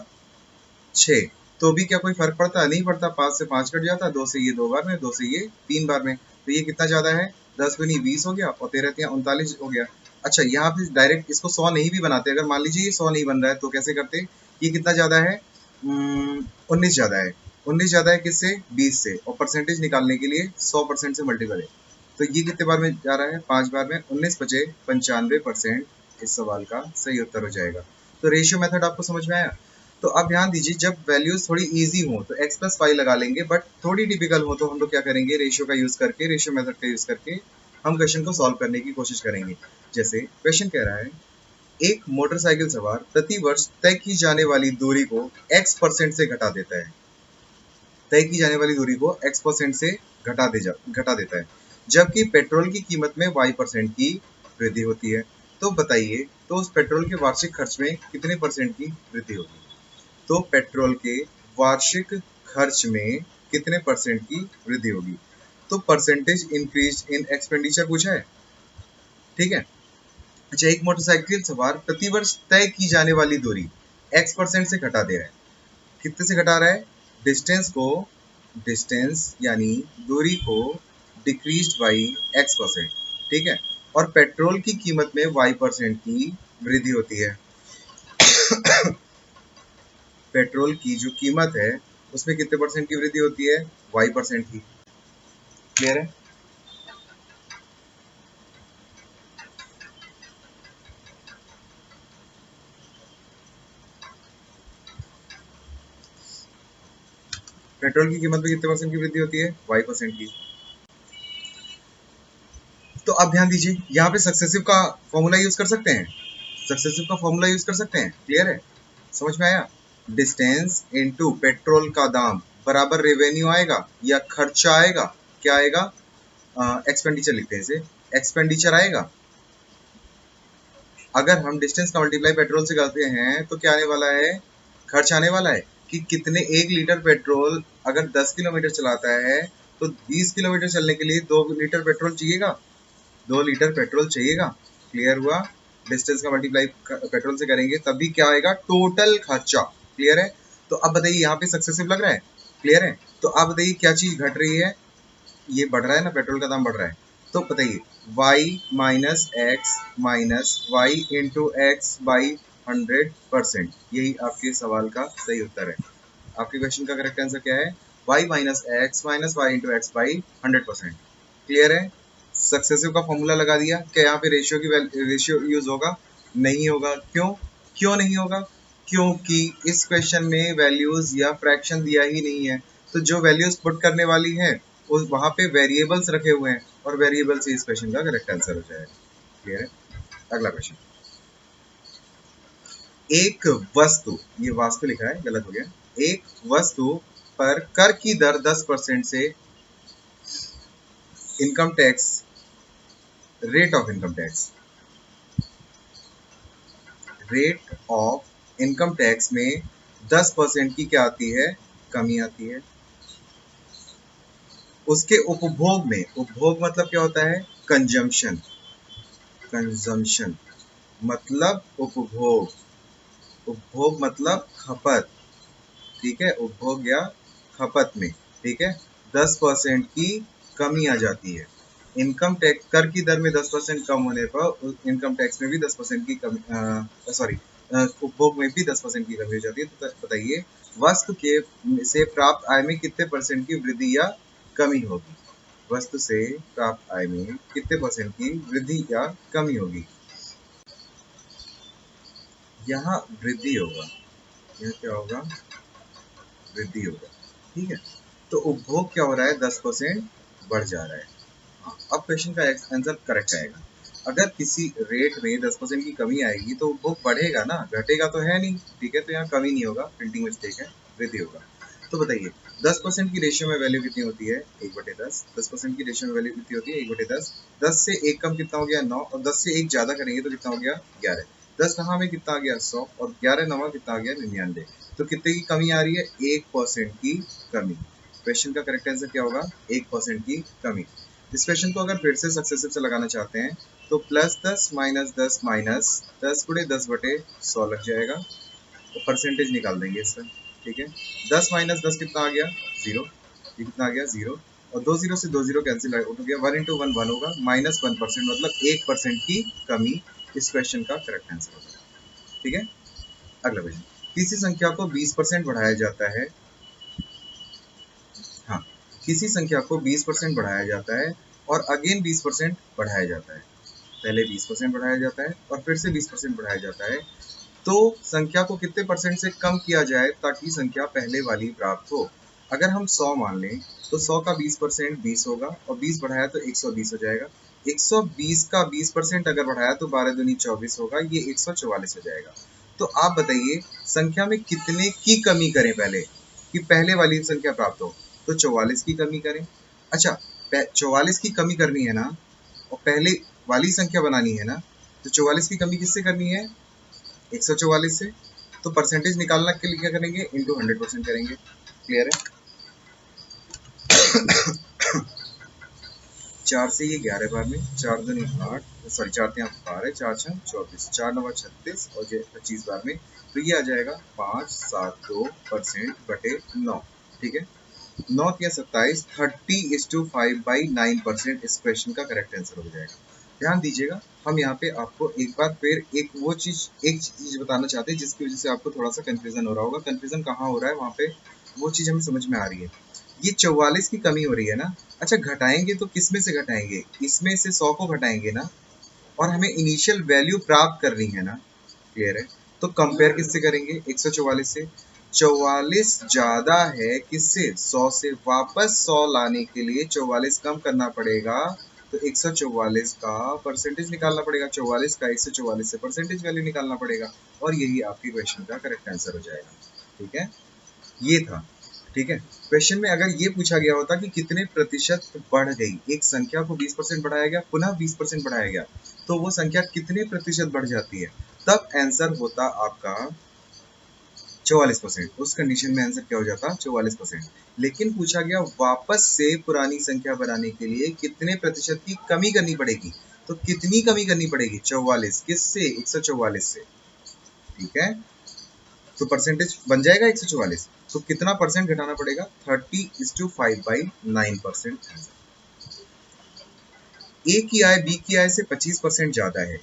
6, तो भी क्या कोई फर्क पड़ता है? नहीं पड़ता। 5 से 5 कट जाता, 2 से ये 2 बार में, 2 से ये 3 बार में। तो ये कितना ज्यादा है? 10 गुनी 20 हो गया और 13 तिया 39 हो गया। अच्छा यहाँ पे डायरेक्ट इसको 100 नहीं भी बनाते, अगर मान लीजिए ये 100 नहीं बन रहा है तो कैसे करते? ये कितना ज्यादा है? 19 ज्यादा है। 19 ज्यादा है किससे? 20 से, और परसेंटेज निकालने के लिए 100% से मल्टीपल है। तो ये कितने बार में जा रहा है? 5 बार में। 19 बचे 95% इस सवाल का सही उत्तर हो जाएगा। तो रेशियो मेथड आपको समझ में आया? तो अब ध्यान दीजिए, जब वैल्यूज थोड़ी इजी हो तो x+5 लगा लेंगे, बट थोड़ी डिफिकल्ट हो तो हम लोग क्या करेंगे? रेशियो का यूज करके, रेशियो मेथड का यूज करके हम क्वेश्चन को सॉल्व करने की कोशिश करेंगे। जैसे क्वेश्चन कह रहा है, एक मोटरसाइकिल सवार प्रति वर्ष तय की जाने वाली दूरी को x% से घटा देता है। तय की जाने वाली दूरी को x% से घटा देता है, जबकि पेट्रोल की कीमत में y% की वृद्धि होती है। तो बताइए, तो उस पेट्रोल के वार्षिक खर्च में कितने परसेंट की वृद्धि होगी? तो पेट्रोल के वार्षिक खर्च में कितने परसेंट की वृद्धि होगी? तो परसेंटेज इंक्रीज इन एक्सपेंडिचर पूछा है। ठीक है? अच्छा एक मोटरसाइकिल सवार प्रति वर्ष तय की जाने वाली दूरी x% से घटा दे रहा है। कितने से घटा रहा है? डिस्टेंस यानी दूरी को डिक्रीज बाई x%। ठीक है? और पेट्रोल की कीमत में y% की वृद्धि होती है। पेट्रोल की जो कीमत है उसमें कितने परसेंट की वृद्धि होती है? y% की। क्लियर है? पेट्रोल की कीमत में कितने परसेंट की वृद्धि होती है? y% की। तो अब ध्यान दीजिए, यहाँ पे सक्सेसिव का फॉर्मूला यूज कर सकते हैं। सक्सेसिव का फॉर्मूला यूज कर सकते हैं। क्लियर है? समझ में आया? डिस्टेंस इनटू पेट्रोल का दाम बराबर रेवेन्यू आएगा या खर्चा आएगा? क्या आएगा? एक्सपेंडिचर लिखते हैं इसे, एक्सपेंडिचर आएगा। अगर हम डिस्टेंस का मल्टीप्लाई पेट्रोल से करते हैं तो क्या आने वाला है? खर्च आने वाला है। कि कितने 1 लीटर पेट्रोल अगर 10 किलोमीटर चलाता है तो 20 किलोमीटर चलने के लिए 2 लीटर पेट्रोल चाहिएगा, 2 लीटर पेट्रोल चाहिएगा। क्लियर हुआ? डिस्टेंस का मल्टीप्लाई पेट्रोल से करेंगे तभी क्या आएगा, टोटल खर्चा। क्लियर है? तो अब बताइए यहाँ पे सक्सेसिव लग रहा है? क्लियर है? तो अब बताइए क्या चीज घट रही है, ये बढ़ रहा है ना, पेट्रोल का दाम बढ़ रहा है। तो बताइए y minus x minus y into x by 100%, यही आपके सवाल का सही उत्तर है। आपके क्वेश्चन का करेक्ट आंसर क्या है, y minus y into x by 100%। Clear है? सक्सेसिव का फॉर्मूला लगा दिया। क्या यहाँ पे रेशियो यूज होगा? नहीं होगा। क्यों? क्यों नहीं होगा? क्योंकि इस क्वेश्चन में वैल्यूज या फ्रैक्शन दिया ही नहीं है, तो जो वैल्यूज पुट करने वाली है उस वहां पे वेरिएबल्स रखे हुए हैं और वेरिएबल से इस क्वेश्चन का करेक्ट आंसर हो जाएगा। क्लियर है? अगला क्वेश्चन, एक वस्तु, ये वास्तु लिखा है गलत हो गया, एक वस्तु पर कर की दर 10% से income tax, rate of income tax, rate of income tax में 10% की क्या आती है, कमी आती है। उसके उपभोग में, उपभोग मतलब क्या होता है, कंजम्पशन, कंजम्पशन मतलब उपभोग, उपभोग मतलब खपत, ठीक है, उपभोग या खपत में, ठीक है, 10% की कमी आ जाती है। इनकम टैक्स कर की दर में 10% कम होने पर इनकम टैक्स में भी 10% की कमी, सॉरी उपभोग में भी 10% की कमी हो जाती है। तो बताइए वस्तु के से प्राप्त आय में कितने परसेंट की वृद्धि या कमी होगी, वस्तु से प्राप्त आय में कितने परसेंट की वृद्धि या कमी होगी। यहाँ वृद्धि होगा, यह क्या होगा, वृद्धि होगा, ठीक है। तो उपभोग क्या हो रहा है, 10% बढ़ जा रहा है। हाँ, अब क्वेश्चन का आंसर करेक्ट आएगा। अगर किसी रेट में 10% की कमी आएगी तो उपभोग बढ़ेगा ना, घटेगा तो है नहीं, ठीक है। तो यहाँ कमी नहीं होगा, प्रिंटिंग मिस्टेक है, वृद्धि होगा। तो बताइए 10% की रेशियो में वैल्यू कितनी होती है, 1/10। 10% की रेशियो में वैल्यू कितनी होती है, 1/10। 10 से 1 कम कितना हो गया, 9, और 10 से 1 ज्यादा करेंगे तो कितना हो गया, 11। 10 नवा में कितना आ गया, 100, और 11 नवा कितना आ गया, 99। तो कितने की कमी आ रही है, 1% की कमी। क्वेश्चन का करेक्ट आंसर क्या होगा, 1% की कमी। इस क्वेश्चन को अगर फिर से सक्सेसिव से लगाना चाहते हैं तो +10 -10 माइनस 10/10/100 लग जाएगा, तो परसेंटेज निकाल देंगे इसका, ठीक है। 10 - 10 कितना आ गया, 0, ये कितना आ गया, 0, और 2 0 से 2 0 कैंसिल आउट हो गया, 1 × 1 1 होगा, -1% मतलब 1% की कमी इस क्वेश्चन का करेक्ट आंसर होगा, ठीक है। अगला क्वेश्चन, किसी संख्या को 20% बढ़ाया जाता है, हाँ, किसी संख्या को 20% बढ़ाया जाता है और अगेन 20% बढ़ाया जाता है, पहले 20% बढ़ाया जाता है और फिर से 20% बढ़ाया जाता है, तो संख्या को कितने परसेंट से कम किया जाए ताकि संख्या पहले वाली प्राप्त हो। अगर हम 100 मान लें तो 100 का 20% 20 होगा, और 20 बढ़ाया तो 120 हो जाएगा। 120 का 20% अगर बढ़ाया तो 12 दूनी 24 होगा, ये 144 हो जाएगा। तो आप बताइए संख्या में कितने की कमी करें पहले कि पहले वाली संख्या प्राप्त हो, तो 44 की कमी करें। अच्छा, 44 की कमी करनी है ना, और पहले वाली संख्या बनानी है ना, तो 44 की कमी किससे करनी है, 144 से। तो परसेंटेज निकालना के लिए क्या करेंगे, इंटू 100% करेंगे। क्लियर है? 4 से ये 11 बार में, 4 दूनी 8, सॉरी 4 3 12, 4 6 24, 4 9 36 और ये 25 बार में, तो ये आ जाएगा 572%/9, ठीक है। 9 या 27, 30:5/9% इस क्वेश्चन का करेक्ट आंसर हो जाएगा। ध्यान दीजिएगा, हम यहाँ पे आपको एक बार फिर एक चीज बताना चाहते हैं जिसकी वजह से आपको थोड़ा सा कंफ्यूजन हो रहा होगा। कंफ्यूजन कहाँ हो रहा है, वहाँ पे वो चीज हमें समझ में आ रही है। ये 44 की कमी हो रही है ना, अच्छा घटाएंगे तो किस में से घटाएंगे, इसमें से 100 को घटाएंगे ना, और हमें इनिशियल वैल्यू प्राप्त करनी है ना। क्लियर है? तो कंपेयर किससे करेंगे, 144 से। 44 ज्यादा है किससे, 100 से। वापस 100 लाने के लिए 44 कम करना पड़ेगा, तो 144 का परसेंटेज निकालना पड़ेगा, 44 का 144 से परसेंटेज वैल्यू निकालना पड़ेगा, और यही आपकी क्वेश्चन का करेक्ट आंसर हो जाएगा, ठीक है। ये था, ठीक है। क्वेश्चन में अगर ये पूछा गया होता कि कितने प्रतिशत बढ़ गई, एक संख्या को 20% बढ़ाया गया, पुनः 20% बढ़ाया गया, तो वो संख्या कितने प्रतिशत बढ़ जाती है, तब आंसर होता आपका 44%। उस कंडीशन में आंसर क्या हो जाता? 44%। लेकिन पूछा गया वापस से पुरानी संख्या बनाने के लिए कितने प्रतिशत की कमी करनी पड़ेगी, तो कितनी कमी करनी पड़ेगी? 44। किससे? 144 से। ठीक है, तो परसेंटेज बन जाएगा 144। तो कितना परसेंट घटाना पड़ेगा? 30:5/9%। ए की आय बी की आय से 25% ज्यादा है।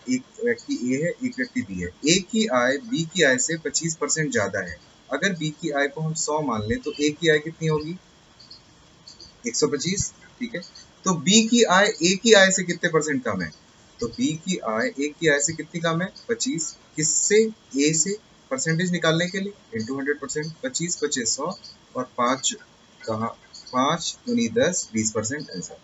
एक व्यक्ति ए है, एक व्यक्ति बी है। ए की आय बी की आय से 25% ज्यादा है। अगर बी की आय को हम 100 मान लें तो ए की आय कितनी होगी? 125। ठीक है, तो बी की आय ए की आय से कितने परसेंट कम है? तो बी की आय ए की आय से कितनी कम है? 25। किससे? ए से। परसेंटेज निकालने के लिए इंटू 100%। 25 25 100 और 5 कहा 5 दूनी 10 20% आंसर।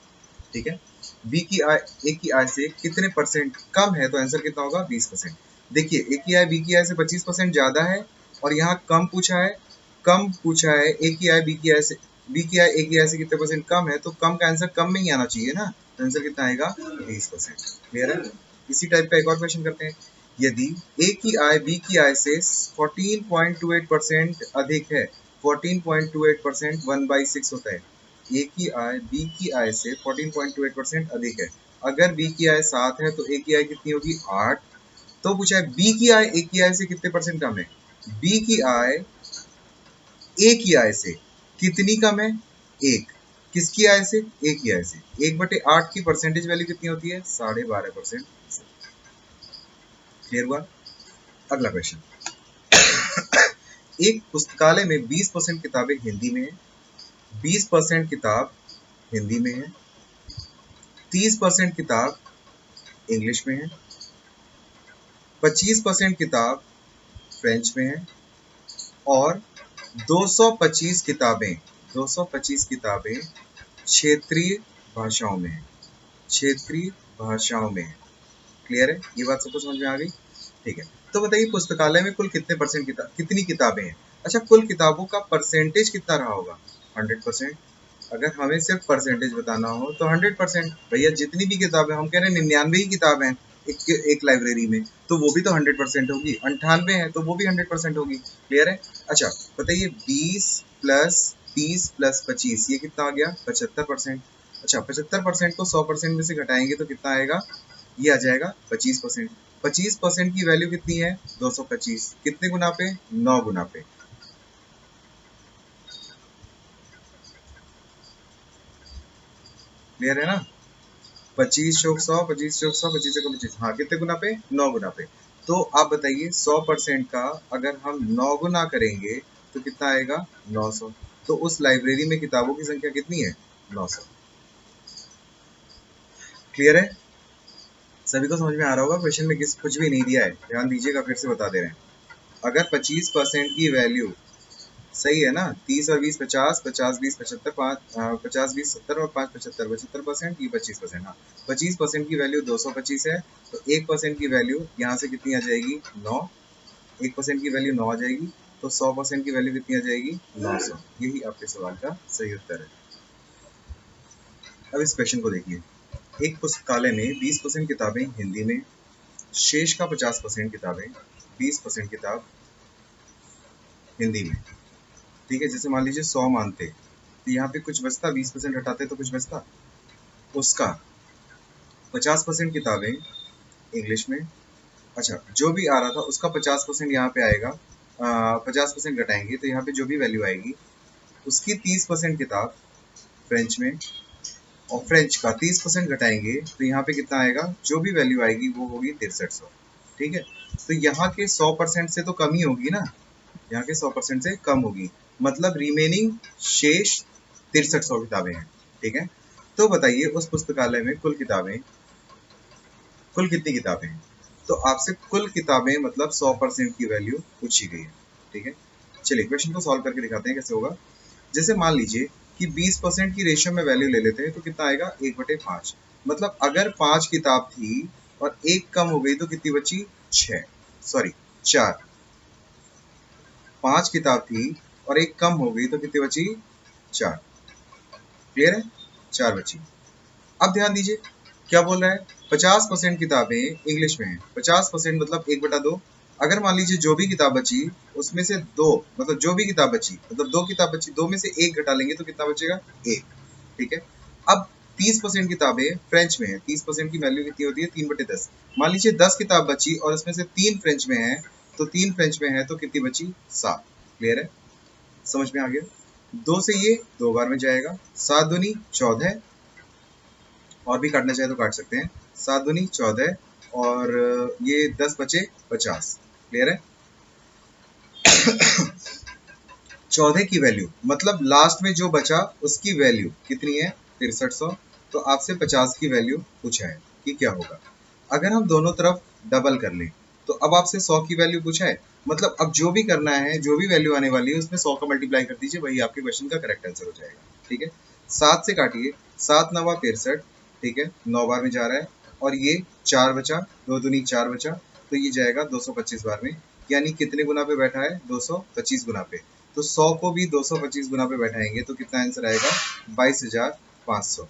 ठीक है, बी की आय ए की आय से कितने परसेंट कम है, तो आंसर कितना होगा? 20%। देखिए, ए की आय बी की आय से 25% ज्यादा है और यहाँ कम पूछा है। कम पूछा है ए की आय बी की आय से, बी की आय ए की आय से कितने परसेंट कम है, तो कम का आंसर कम में ही आना चाहिए ना। तो आंसर कितना आएगा? 20%। क्लियर है? इसी टाइप का एक और क्वेश्चन करते हैं। यदि ए की आय बी की आय से 14.28% अधिक है, 14.28% 1/6 होता है। ए की आय बी की आय से 14.28% अधिक है। अगर बी की आय 7 है तो ए की आय कितनी होगी? 8। तो पूछा है बी की आय ए की आय से कितने परसेंट कम है? बी की आय ए की आय से कितनी कम है? 1। किसकी आय से? ए की आय से। 1/8 की परसेंटेज वैल्यू कितनी होती है? 12.5%। क्लियर हुआ? अगला क्वेश्चन। एक पुस्तकालय में 20% किताबें हिंदी में है, 20% किताब हिंदी में है, 30% किताब इंग्लिश में है, 25% किताब फ्रेंच में है और 225 किताबें 225 किताबें क्षेत्रीय भाषाओं में है। क्षेत्रीय भाषाओं में है। क्लियर है? ये बात सबको समझ में आ गई? ठीक है, तो बताइए पुस्तकालय में कुल कितने परसेंट कितनी किताबें हैं? अच्छा, कुल किताबों का परसेंटेज कितना रहा होगा? 100%। अगर हमें सिर्फ परसेंटेज बताना हो तो 100%। भैया जितनी भी किताबें, हम कह रहे हैं 99 ही किताबें हैं एक लाइब्रेरी में, तो वो भी तो 100% होगी। 98 है तो वो भी 100% होगी। क्लियर है? अच्छा बताइए, 20 प्लस 30 प्लस 25 ये कितना आ गया? 75%। अच्छा, 75% को 100% में से घटाएंगे तो कितना आएगा? ये आ जाएगा 25%। 25% की वैल्यू कितनी है? 225। कितने गुना पे? 9 गुना पे। क्लियर है ना? 25 चौक 100, 25 चौक 100, 25 चौक 25। हाँ, कितने गुना पे? 9 गुना पे। तो आप बताइए 100% का अगर हम 9 गुना करेंगे तो कितना आएगा? 900। तो उस लाइब्रेरी में किताबों की संख्या कितनी है? 900। क्लियर है? सभी को समझ में आ रहा होगा? क्वेश्चन में किस कुछ भी नहीं दिया है, ध्यान दीजिएगा, फिर से बता दे रहे हैं। अगर 25% की वैल्यू सही है ना, 30 और 20 50, 50 20 75, 50 20 70 और 5 75, 75%, ये 25%। हाँ, 25% की वैल्यू 225 है, तो 1% की वैल्यू यहाँ से कितनी आ जाएगी? 9। 1% की वैल्यू 9 आ जाएगी, तो 100% की वैल्यू कितनी आ जाएगी? 900। यही आपके सवाल का सही उत्तर है। अब इस क्वेश्चन को देखिए। एक पुस्तकालय में 20% किताबें हिंदी में, शेष का 50% किताबें, 20% किताब हिंदी में। ठीक है, जैसे मान लीजिए 100 मानते तो यहाँ पे कुछ बचता, 20% हटाते तो कुछ बचता। उसका 50% किताबें इंग्लिश में। अच्छा, जो भी आ रहा था उसका 50% यहाँ पे आएगा। 50% घटाएंगे तो यहाँ पे जो भी वैल्यू आएगी उसकी 30% किताब फ्रेंच में, और फ्रेंच का 30% घटाएंगे तो यहाँ पे कितना आएगा? जो भी वैल्यू आएगी वो होगी 6300। ठीक है, तो यहाँ के 100% से तो कम ही होगी ना, यहाँ के 100% से कम होगी, मतलब रिमेनिंग शेष 6300 किताबें हैं। ठीक है, तो बताइए उस पुस्तकालय में कुल कितनी किताबें हैं? तो आपसे कुल किताबें मतलब 100% की वैल्यू पूछी गई है। ठीक है, चलिए क्वेश्चन को सॉल्व करके दिखाते हैं कैसे होगा। जैसे मान लीजिए कि 20% की रेशियो में वैल्यू ले लेते हैं तो कितना आएगा? 1/5। मतलब अगर 5 किताब थी और एक कम हो गई तो कितनी बची? 6, सॉरी 4। 5 किताब थी और एक कम हो गई तो कितनी बची? 4। क्लियर है? 4 बची। अब ध्यान दीजिए क्या बोल रहा है? 50% किताबें इंग्लिश में है। 50% मतलब 1/2, अगर मान लीजिए जो भी किताब बची उसमें से दो, मतलब जो भी किताब बची, मतलब दो किताब बची, दो में से एक घटा लेंगे तो कितना बचेगा, एक। ठीक है। अब 30% किताबें फ्रेंच में है, 30% की वैल्यू कितनी होती है, 3/10। मान लीजिए 10 किताब बची और उसमें से 3 फ्रेंच में है, तो 3 फ्रेंच में है तो कितनी बची, 7। क्लियर है, समझ में आ गया। दो से ये दो बार में जाएगा, 7 दूनी 14, और भी काटना चाहे तो काट सकते हैं, 7 दूनी 14, और ये 10 बचे 50। क्लियर है। 14 की वैल्यू मतलब लास्ट में जो बचा उसकी वैल्यू कितनी है, 6300। तो आपसे 50 की वैल्यू पूछा है कि क्या होगा। अगर हम दोनों तरफ डबल कर लें तो अब आपसे 100 की वैल्यू पूछा है, मतलब अब जो भी करना है, जो भी वैल्यू आने वाली है उसमें 100 का मल्टीप्लाई कर दीजिए, वही आपके क्वेश्चन का करेक्ट आंसर हो जाएगा। ठीक है। 7 से काटिए, 7 नवा 63। ठीक है, 9 बार में जा रहा है, और ये 4 बचा, 2 दूनी 4 बचा, तो ये जाएगा 225 बार में। यानी कितने गुना पे बैठा है, 225 गुना पे। तो 100 को भी 225 गुना पे बैठाएंगे तो कितना आंसर आएगा, 22,500।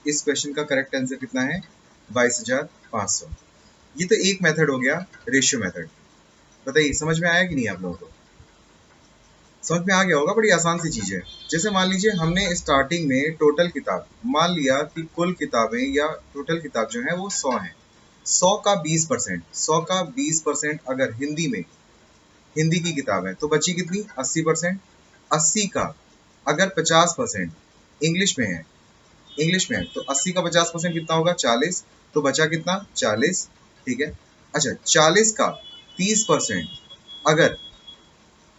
इस क्वेश्चन का करेक्ट आंसर कितना है, 22,500। ये तो एक मेथड हो गया, रेशियो मेथड। बताइए समझ में आया कि नहीं आप लोगों को, समझ में आ गया होगा, बड़ी आसान सी चीज है। जैसे मान लीजिए हमने स्टार्टिंग में टोटल किताब मान लिया कि कुल किताबें या टोटल किताब जो है वो 100 है। 100 का 20%, 100 का 20% अगर हिंदी में, हिंदी की किताब है तो बची कितनी, 80%। 80 का अगर 50% इंग्लिश में है, इंग्लिश में है तो 80 का 50% कितना होगा, 40। तो बचा कितना, 40। ठीक है। अच्छा 40 का 30% अगर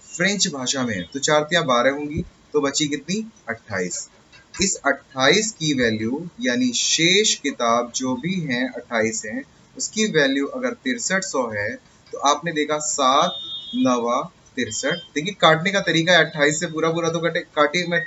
फ्रेंच भाषा में है तो 4 या 12 होंगी, तो बची कितनी, 28। इस 28 की वैल्यू यानी शेष किताब जो भी है 28 है, उसकी वैल्यू अगर 6300 है तो आपने देखा 7 नवा 63। देखिए काटने का तरीका है, 28 से पूरा पूरा तो काटे मैं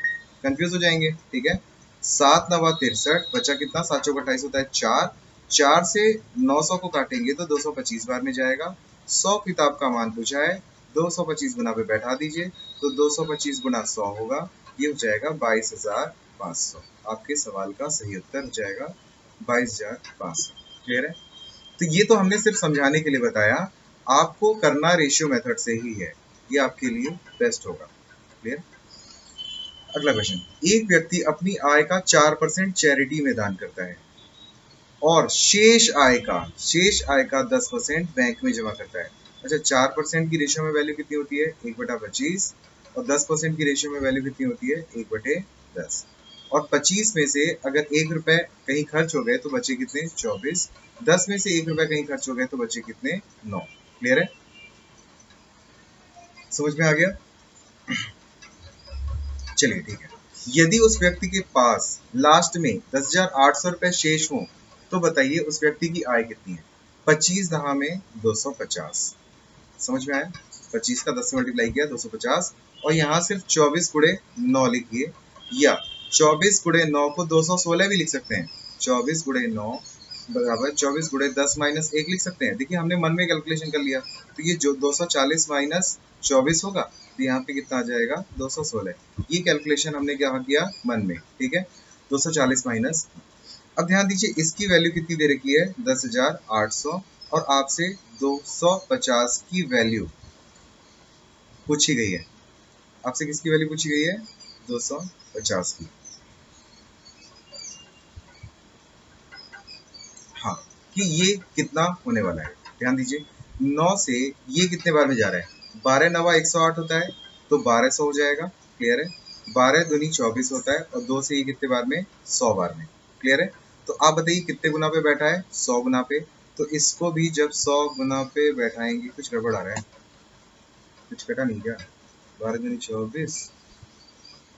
कंफ्यूज हो जाएंगे। ठीक है, 7 नवा 63, बचा कितना, 7 चौक 28 होता है 4। 4 से 900 को काटेंगे तो 225 बार में जाएगा। 100 किताब का मान पूछा है, 225 गुना पे बैठा दीजिए, तो 225 गुना 100 होगा, ये हो जाएगा 22,500। आपके सवाल का सही उत्तर हो जाएगा 22,500। क्लियर है। तो ये तो हमने सिर्फ समझाने के लिए बताया, आपको करना रेशियो मेथड से ही है, ये आपके लिए बेस्ट होगा। क्लियर। अगला क्वेश्चन, एक व्यक्ति अपनी आय का 4% चैरिटी में दान करता है और शेष आय का 10% बैंक में जमा करता है। अच्छा 4% की रेशियो में वैल्यू कितनी होती है, 1/25, और 10% की रेशियो में वैल्यू कितनी होती है, 1/10। और 25 में से अगर 1 रुपए कहीं खर्च हो गए तो बचे कितने, 24। 10 में से 1 रुपए कहीं खर्च हो गए तो बचे कितने, 9। क्लियर है, समझ में आ गया। चलिए ठीक है। यदि उस व्यक्ति के पास लास्ट में 10,800 रुपए शेष हो तो बताइए उस व्यक्ति की आय कितनी है। 25 दहा में 250, समझ में आया। 25 का 10 से मल्टीप्लाई किया 250, और यहाँ सिर्फ 24 गुणे 9 लिखिए, या 24 गुणे 9 को 216 भी लिख सकते हैं। 24 गुणे 9 बराबर 24 गुणे 10 माइनस 1 लिख सकते हैं। देखिए हमने मन में कैलकुलेशन कर लिया, तो ये जो 240 माइनस 24 होगा, तो यहाँ पे कितना आ जाएगा, 216। ये कैलकुलेशन हमने क्या किया, मन में। ठीक है, 240 माइनस। अब ध्यान दीजिए इसकी वैल्यू कितनी दे रखी है, 10,800, और आपसे 250 की वैल्यू पूछी गई है। आपसे किसकी वैल्यू पूछी गई है, 250 की। हाँ, कि ये कितना होने वाला है। ध्यान दीजिए 9 से ये कितने बार में जा रहा है, 12 नवा 108 होता है, तो 1200 हो जाएगा। क्लियर है। 12 दूनी 24 होता है, और 2 से ये कितने बार में, 100 बार में। क्लियर है। तो आप बताइए कितने गुना पे बैठा है, 100 गुना पे। तो इसको भी जब 100 गुना पे बैठाएंगे, कुछ गड़बड़ आ रहा है, कुछ कटा नहीं क्या, 12 दूनी 24,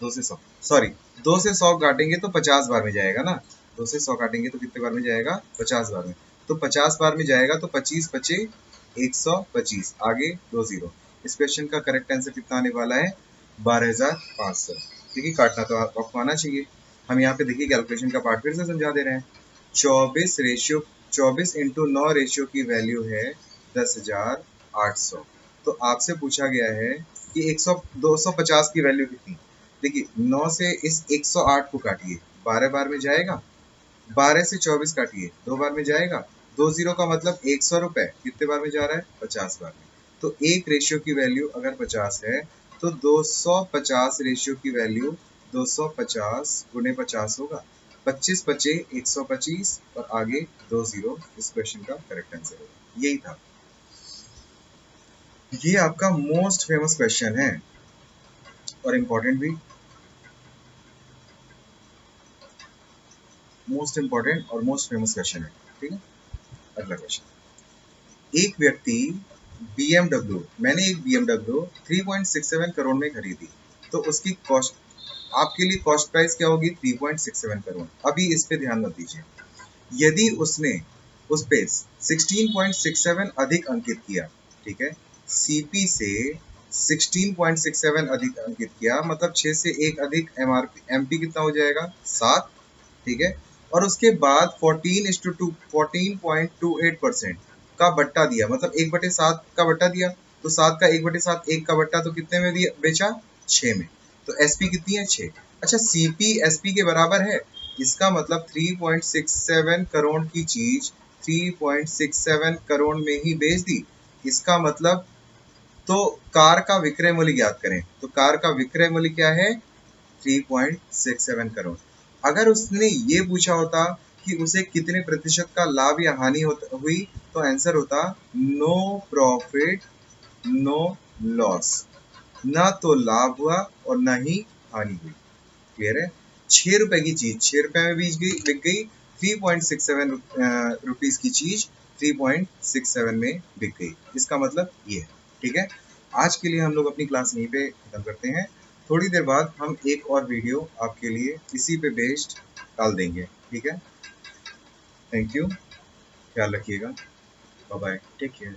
2 से 100, सॉरी 2 से 100 काटेंगे तो 50 बार में जाएगा ना। 2 से 100 काटेंगे तो कितने बार में जाएगा, 50 बार में। तो 50 बार में जाएगा तो 25 बचे 125, आगे 2 जीरो। इस क्वेश्चन का करेक्ट आंसर कितना आने वाला है, 12,500। देखिए काटना तो आपको आना चाहिए। हम यहाँ पे देखिए कैलकुलेशन का पार्ट फिर से समझा दे रहे हैं। 24 इंटू 9 रेशियो की वैल्यू है 10,800। तो आपसे पूछा गया है कि 250 की वैल्यू कितनी। देखिए 9 से इस 108 को काटिए, 12 बार में जाएगा। 12 से 24 काटिए, 2 बार में जाएगा। 2 जीरो का मतलब 100 रुपए कितने बार में जा रहा है, 50 बार में। तो 1 रेशियो की वैल्यू अगर 50 है तो 250 रेशियो की वैल्यू 250 गुणे 50 होगा। 25 बचे 125 और आगे 2 जीरो इस क्वेश्चन का करेक्ट आंसर होगा। यही था, ये आपका मोस्ट फेमस क्वेश्चन है और इम्पोर्टेंट भी, मोस्ट इम्पोर्टेंट और मोस्ट फेमस क्वेश्चन है। ठीक है, अगला क्वेश्चन, एक व्यक्ति BMW, मैंने एक BMW 3.67 करोड़ में खरीदी, तो उसकी कॉस्ट, आपके लिए कॉस्ट प्राइस क्या होगी? 3.67 करोड़। अभी इस पे ध्यान मत दीजिए। यदि उसने उस पे 16.67 अधिक अंकित किया, ठीक है, सीपी से 16.67 अधिक अंकित किया, मतलब 6 से 1 अधिक एमआरपी, एमपी कितना हो जाएगा? 7, ठीक है, और उसके बाद 14:14.28% का बट्टा दिया, मतलब 1/7 का बट्टा दिया, तो 7 का 1/7, 1 का बट्टा, तो कितने में दिया, बेचा? 6 में। तो एसपी कितनी है? 6। अच्छा, सीपी एसपी के बराबर है, इसका मतलब 3.67 करोड़ की चीज 3.67 करोड़ में ही बेच दी। इसका मतलब, तो कार का विक्रय मूल्य ज्ञात करें, तो कार का विक्रय मूल्य क्या है? 3.67 करोड़। अगर उसने ये पूछा होता कि उसे कितने प्रतिशत का लाभ या हानि हुई, तो आंसर होता नो प्रॉफिट नो लॉस, ना तो लाभ हुआ और ना ही हानि हुई। क्लियर है? 6 रुपए की चीज 6 रुपए में बिक गई, 3.67 रुपीज की चीज 3.67 में बिक गई। इसका मतलब ये है। ठीक है, आज के लिए हम लोग अपनी क्लास यहीं पे खत्म करते हैं। थोड़ी देर बाद हम एक और वीडियो आपके लिए इसी पे बेस्ड डाल देंगे। ठीक है, थैंक यू, ख्याल रखिएगा, बाय बाय, टेक केयर।